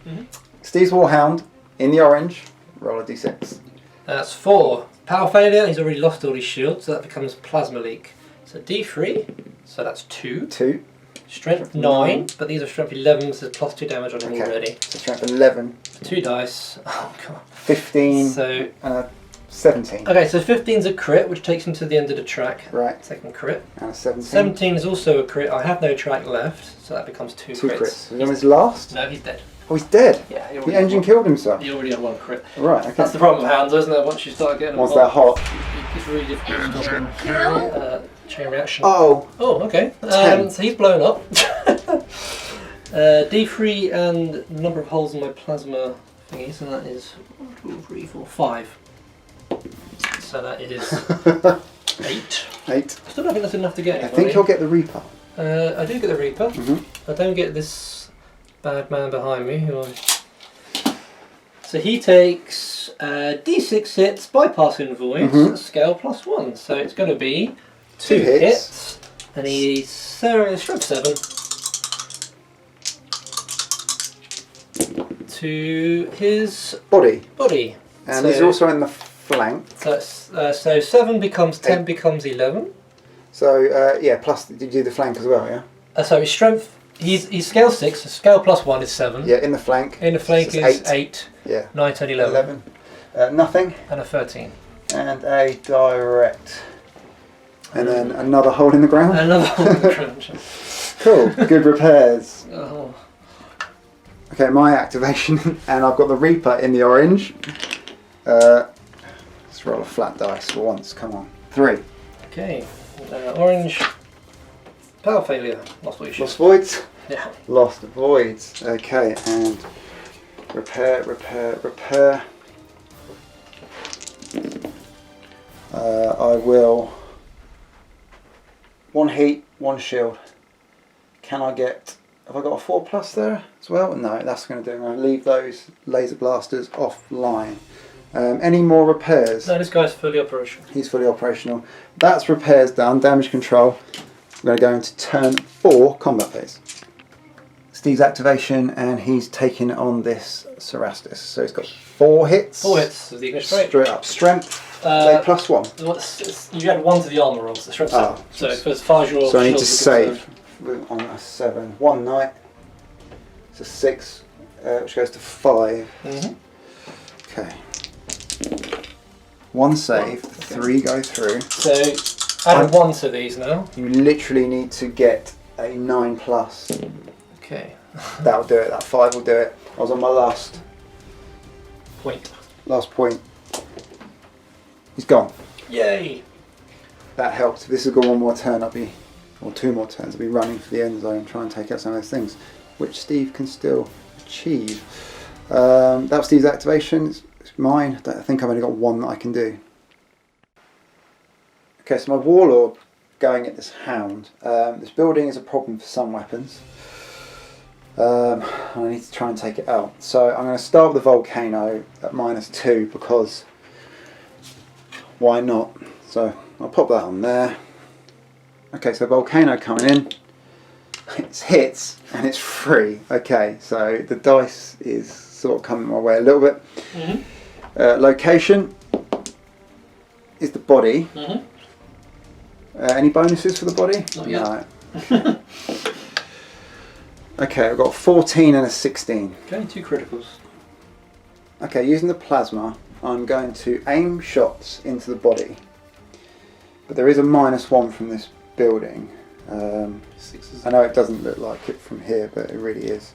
Mm-hmm. Steve's Warhound, in the orange, roll a d6. That's 4. Power failure, he's already lost all his shields, so that becomes plasma leak. So D3, so that's 2. 2. Strength 9, but these are strength 11, so plus 2 damage on him Okay. already. So strength 11. 2 dice. Oh god. 15 So and a 17. okay, so 15's a crit, which takes him to the end of the track. Right, Second crit. and a 17. 17 is also a crit. I have no track left, so that becomes 2 2 crits. crits. Is that his last? No, he's dead. Oh, he's dead. Yeah, he The already engine killed himself. You already have 1 crit. Right, okay. That's the problem with hounds, isn't it? Once you start getting them Once they're hot. it's really difficult to stop them. Chain reaction. Oh, Oh, okay. 10. So he's blown up. D3 and the number of holes in my plasma thingy, so that is 1, 2, 3, 4, 5. So that is 8. 8. I still don't think that's enough to get I anybody. think you'll get the Reaper. I do get the Reaper. Mm-hmm. I don't get this bad man behind me. So he takes D6 hits, bypassing voids, scale +1. So it's going to be 2 hits. And he's strength 7. To his Body. body. And So- he's also in the flank. So, so 7 becomes 10 8. becomes 11. So, yeah, plus, did you do the flank as well, yeah? So his strength, he's scale 6, so scale +1 is 7. Yeah, in the flank. In the flank So is it's 8, Yeah. 9, 10, 11. Nothing. And a 13. And a direct. And then another hole in the ground. Another one crunch. Cool. Good repairs. Oh. Okay, my activation. And I've got the Reaper in the orange. Let's roll a flat dice for once. Come on. 3. Okay. Orange. Power failure. Lost what you should. Lost voids. Yeah. Lost voids. Okay, and repair. I will. 1 heat, 1 shield. Can I get? Have I got a 4+ there as well? No, that's going to do. I'm going to leave those laser blasters offline. Any more repairs? No, this guy's fully operational. He's fully operational. That's repairs done. Damage control. We're going to go into turn 4 combat phase. Steve's activation, and he's taking on this Cerastus. So he's got 4 hits. 4 hits of the Ignis Straight. Straight up. Strength. +1. You add 1 to the armor rolls. The strength 7. So for as far as your. So I need to save on a 7. 1 knight. It's a 6, which goes to 5. Okay. 1 save. 3 go through. So add 1 to these now. You literally need to get a 9+. Okay. That'll do it. That 5 will do it. I was on my last point. He's gone. Yay! That helped. If this had gone 1 more turn, or 2 more turns, I'd be running for the end zone, trying to take out some of those things, which Steve can still achieve. That was Steve's activation. It's mine. I think I've only got 1 that I can do. Okay, so my warlord going at this hound. This building is a problem for some weapons. I need to try and take it out. So I'm going to start with the volcano at -2 because why not? So I'll pop that on there. Okay, so volcano coming in. It's hits and it's free. Okay, so the dice is sort of coming my way a little bit. Location is the body. Any bonuses for the body? Not yet. No. Okay, I've got a 14 and a 16. Okay, 2 criticals. Okay, using the plasma, I'm going to aim shots into the body. But there is a -1 from this building. I know it doesn't look like it from here, but it really is.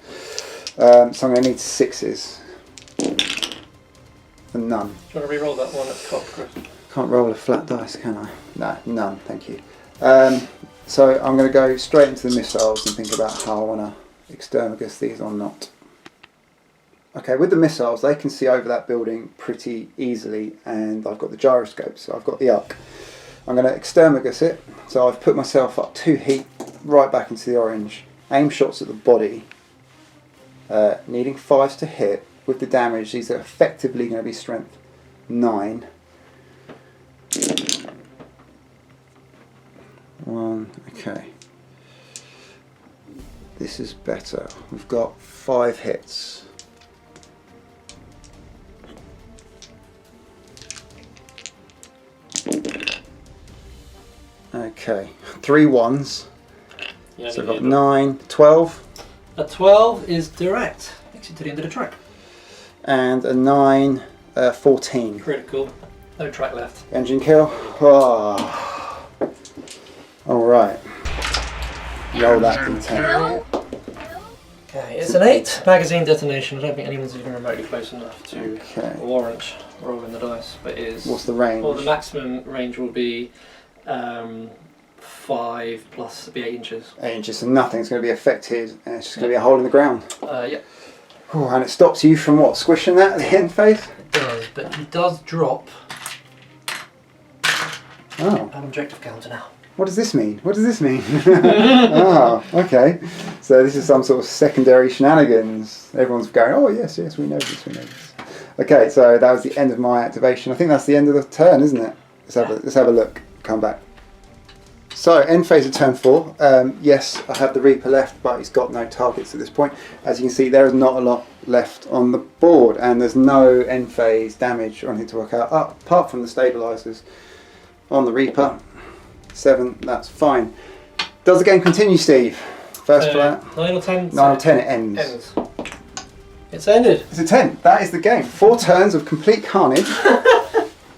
So I'm going to need 6s. And none. Do you want to re-roll that one at the top, Chris? Can't roll a flat dice, can I? No, none, thank you. So I'm going to go straight into the missiles and think about how I want to exterminate these or not. Okay, with the missiles, they can see over that building pretty easily, and I've got the gyroscope, so I've got the UC. I'm going to exterminate it, so I've put myself up 2 heat, right back into the orange. Aim shots at the body, needing 5s to hit. With the damage, these are effectively going to be strength 9. 1, okay. This is better. We've got 5 hits. Okay, 3 1s. Yeah, So I've got 9, 12. A 12 is direct. Takes you to the end of the track. And a 9, 14. Critical. No track left. Engine kill. Oh. Alright. Roll that d10. Okay, it's an 8 magazine detonation. I don't think anyone's even remotely close enough to Okay. warrant rolling the dice, but it is. What's the range? Well, the maximum range will be 5 plus 8 inches. 8 inches, so nothing's going to be affected, and it's just going to be a hole in the ground. Yeah. Oh, and it stops you from what? Squishing that at the end phase? It does, but he does drop Oh. an objective counter now. What does this mean? What does this mean? Oh, okay. So this is some sort of secondary shenanigans. Everyone's going, oh yes, yes, we know this, we know this. Okay, so that was the end of my activation. I think that's the end of the turn, isn't it? Let's have a look. Come back. So, end phase of turn 4. Yes, I have the Reaper left, but he's got no targets at this point. As you can see, there is not a lot left on the board, and there's no end phase damage or anything to work out, apart from the stabilisers on the Reaper. 7, that's fine. Does the game continue, Steve? First flat. 9 or 10? 9 or 10, it ends. It's ended. It's a 10. That is the game. 4 turns of complete carnage.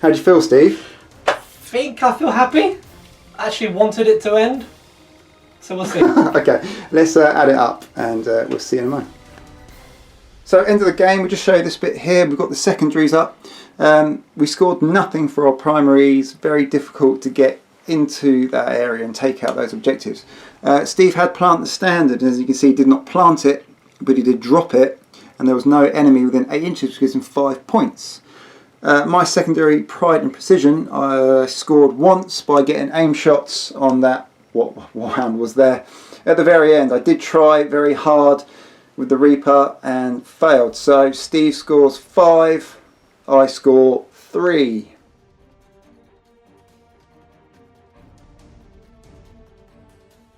How do you feel, Steve? I feel happy. I actually wanted it to end. So we'll see. Okay, let's add it up and we'll see in a moment. So end of the game, we'll just show you this bit here. We've got the secondaries up. We scored nothing for our primaries. Very difficult to get into that area and take out those objectives. Steve had plant the standard, and as you can see, he did not plant it, but he did drop it, and there was no enemy within 8 inches, which gives him 5 points. My secondary, pride and precision, I scored once by getting aim shots on that, what hound was there. At the very end, I did try very hard with the Reaper and failed. So Steve scores 5, I score 3.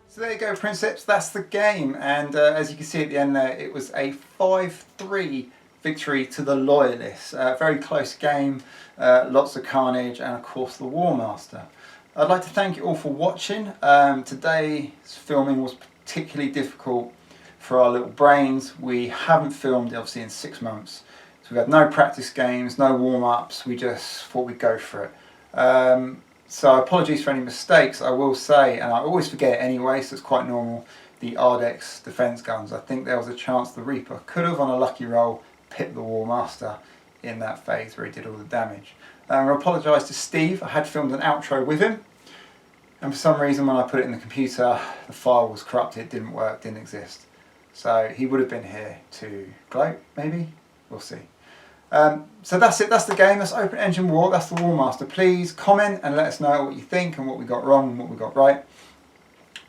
So there you go, Princeps, that's the game, and as you can see at the end there, it was a 5-3 victory to the Loyalists. Very close game, lots of carnage, and of course the Warmaster. I'd like to thank you all for watching. Today's filming was particularly difficult for our little brains. We haven't filmed obviously in 6 months, so we've had no practice games, no warm-ups. We just thought we'd go for it. So apologies for any mistakes, I will say, and I always forget anyway, so it's quite normal, the Ardex defence guns. I think there was a chance the Reaper could have, on a lucky roll, pipped the Warmaster in that phase where he did all the damage. I apologise to Steve. I had filmed an outro with him, and for some reason when I put it in the computer, the file was corrupted, it didn't work, didn't exist. So he would have been here to gloat, maybe? We'll see. So that's it, that's the game, that's Open Engine War, that's the Warmaster. Please comment and let us know what you think and what we got wrong and what we got right.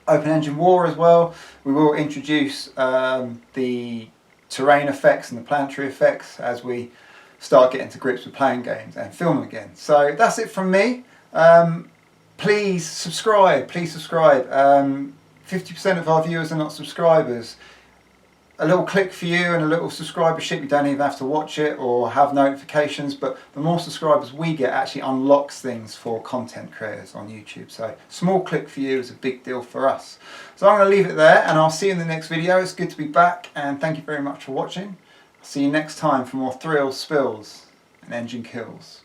Open Engine War as well, we will introduce the terrain effects and the planetary effects as we start getting to grips with playing games and film again. So that's it from me. Please subscribe, please subscribe. 50% of our viewers are not subscribers. A little click for you and a little subscribership. You don't even have to watch it or have notifications, but the more subscribers we get actually unlocks things for content creators on YouTube. So small click for you is a big deal for us. So I'm going to leave it there, and I'll see you in the next video. It's good to be back, and thank you very much for watching. I'll see you next time for more thrills, spills and engine kills.